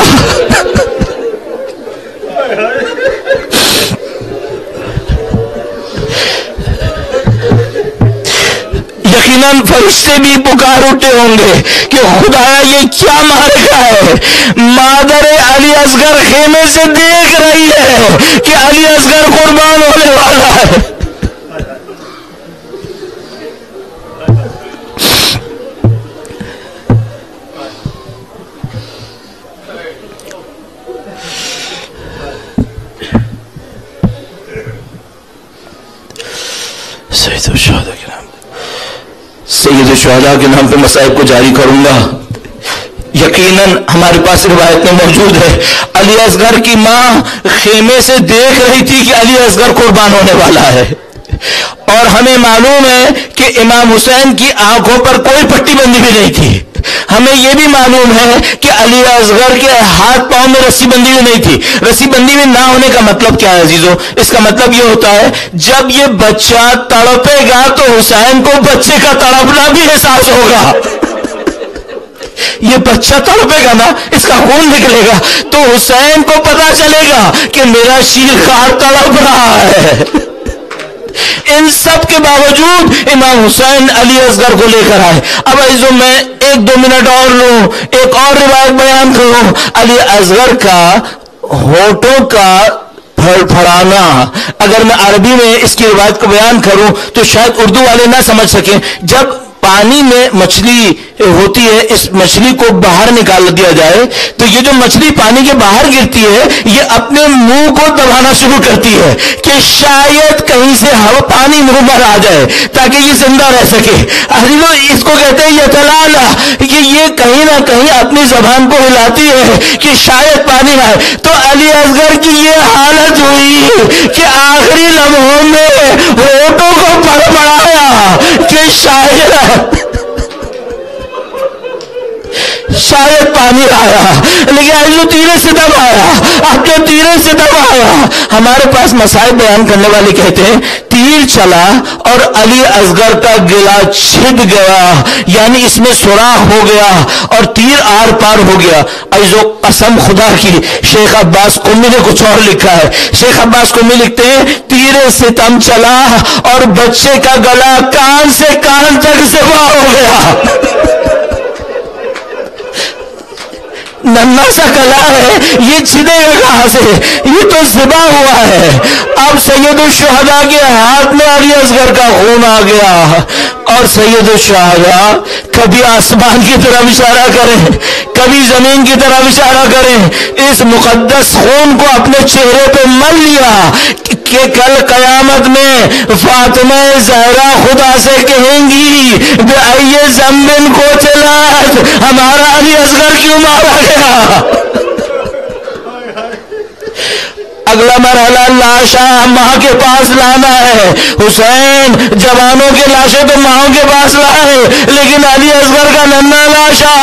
یقیناً فرشتے بھی پکار اٹھے ہوں گے کہ خدایا یہ کیا معرکہ ہے. مادر علی اصغر خیمے سے دیکھ رہی ہے کہ علی اصغر قربان ہونے والا ہے. سید الشہداء کے نام پہ مصائب کو جاری کروں گا. یقیناً ہمارے پاس روایت میں موجود ہے علی اصغر کی ماں خیمے سے دیکھ رہی تھی کہ علی اصغر قربان ہونے والا ہے. اور ہمیں معلوم ہے کہ امام حسین کی آنکھوں پر کوئی پٹی بندی بھی نہیں تھی. ہمیں یہ بھی معلوم ہے کہ علی اصغر کے ہاتھ پاؤں میں رسی بندی بھی نہیں تھی. رسی بندی بھی نہ ہونے کا مطلب کیا ہے عزیزو؟ اس کا مطلب یہ ہوتا ہے جب یہ بچہ تڑپے گا تو حسین کو بچے کا تڑپنا بھی احساس ہوگا. یہ بچہ تڑپے گا نا, اس کا خون نکلے گا تو حسین کو پتا چلے گا کہ میرا شیرخوار تڑپ رہا ہے. ان سب کے باوجود امام حسین علی اصغر کو لے کر آئے. اب عزیزو میں 1-2 منٹ اور لوں, ایک اور روایت بیان کروں. علی اصغر کا ہونٹوں کا پھڑانا, اگر میں عربی میں اس کی روایت کو بیان کروں تو شاید اردو والے نہ سمجھ سکیں. جب پانی میں مچھلی ہوتی ہے, اس مچھلی کو باہر نکال دیا جائے تو یہ جو مچھلی پانی کے باہر گرتی ہے یہ اپنے منہ کو دبانا شروع کرتی ہے کہ شاید کہیں سے ہوا پانی منہ پر آ جائے تاکہ یہ زندہ رہ سکے. اس کو کہتے ہیں یتلالا, کہ یہ کہیں نہ کہیں اپنی زبان کو ہلاتی ہے کہ شاید پانی آئے. تو علی اصغر کی یہ حالت ہوئی کہ آخری لمحوں میں ہونٹوں کو بڑبڑایا کہ شاید پانی آیا. لیکن جو تیرے سے دب آیا, اب جو تیرے سے دب آیا, ہمارے پاس مسائل بیان کرنے والے کہتے ہیں تیر چلا اور علی اصغر کا گلا چھد گیا, یعنی اس میں سوراخ ہو گیا اور تیر آر پار ہو گیا. عزیزو قسم خدا کی, شیخ عباس قمی نے کچھ اور لکھا ہے. شیخ عباس قمی لکھتے ہیں تیرے ستم چلا اور بچے کا گلا کان سے کان تک زبا ہو گیا. ننھا سا گلا ہے, یہ چھدے گا کہاں سے؟ یہ تو ذبح ہوا ہے. اب سید الشہداء کے ہاتھ میں علی اصغر کا خون آ گیا اور سید الشہداء کبھی آسمان کی طرف اشارہ کریں, کبھی زمین کی طرف اشارہ کریں. اس مقدس خون کو اپنے چہرے پہ مل لیا کہ کل قیامت میں فاطمہ زہرا خدا سے کہیں گی بأي ذنب قتلت, ہمارا علی اصغر کیوں مارا گیا؟ اگلا مرحلہ لاشا ماں کے پاس لانا ہے. حسین جوانوں کے لاشیں تو ماں کے پاس لائے, لیکن علی اصغر کا ننھا لاشا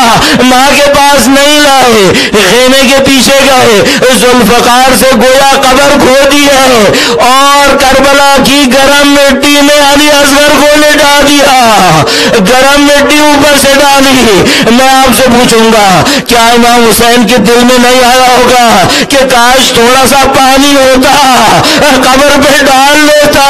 ماں کے پاس نہیں لائے. خیمے کے پیچھے گئے, ذوالفقار سے گویا قبر کھودی ہے اور کربلا کی گرم مٹی میں علی اصغر کو لٹا دیا. گرم مٹی اوپر سے ڈالی. میں آپ سے پوچھوں گا, کیا امام حسین کے دل میں نہیں آیا ہوگا کہ کاش تھوڑا سا پانی ہوتا, قبر پہ ڈال لیتا.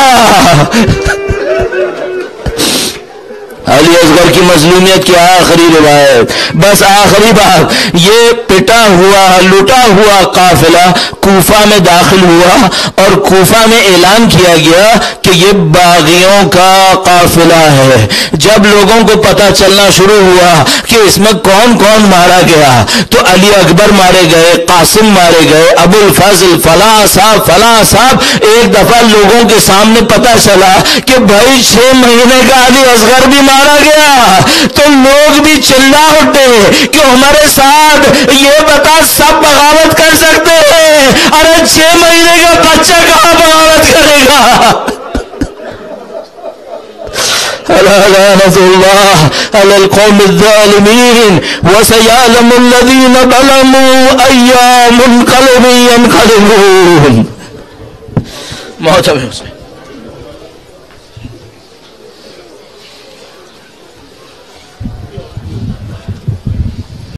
علی اصغر کی مظلومیت کی آخری روایت, بس آخری بات, یہ پٹا ہوا لوٹا ہوا قافلہ کوفہ میں داخل ہوا اور کوفہ میں اعلان کیا گیا کہ یہ باغیوں کا قافلہ ہے. جب لوگوں کو پتہ چلنا شروع ہوا کہ اس میں کون کون مارا گیا تو علی اکبر مارے گئے, قاسم مارے گئے, ابو الفضل فلاں صاحب. ایک دفعہ لوگوں کے سامنے پتہ چلا کہ بھائی 6 مہینے کا علی اصغر بھی مارا گیا, تو لوگ بھی چلا اٹھے کہ ہمارے ساتھ یہ بتا سب بغاوت کر سکتے ہیں, ارے 6 مہینے کا بچہ کہاں بغاوت کرے گا. لعنت اللہ علی القوم الظالمین وسيعلم الذين ظلموا أي منقلب ينقلبون. محترم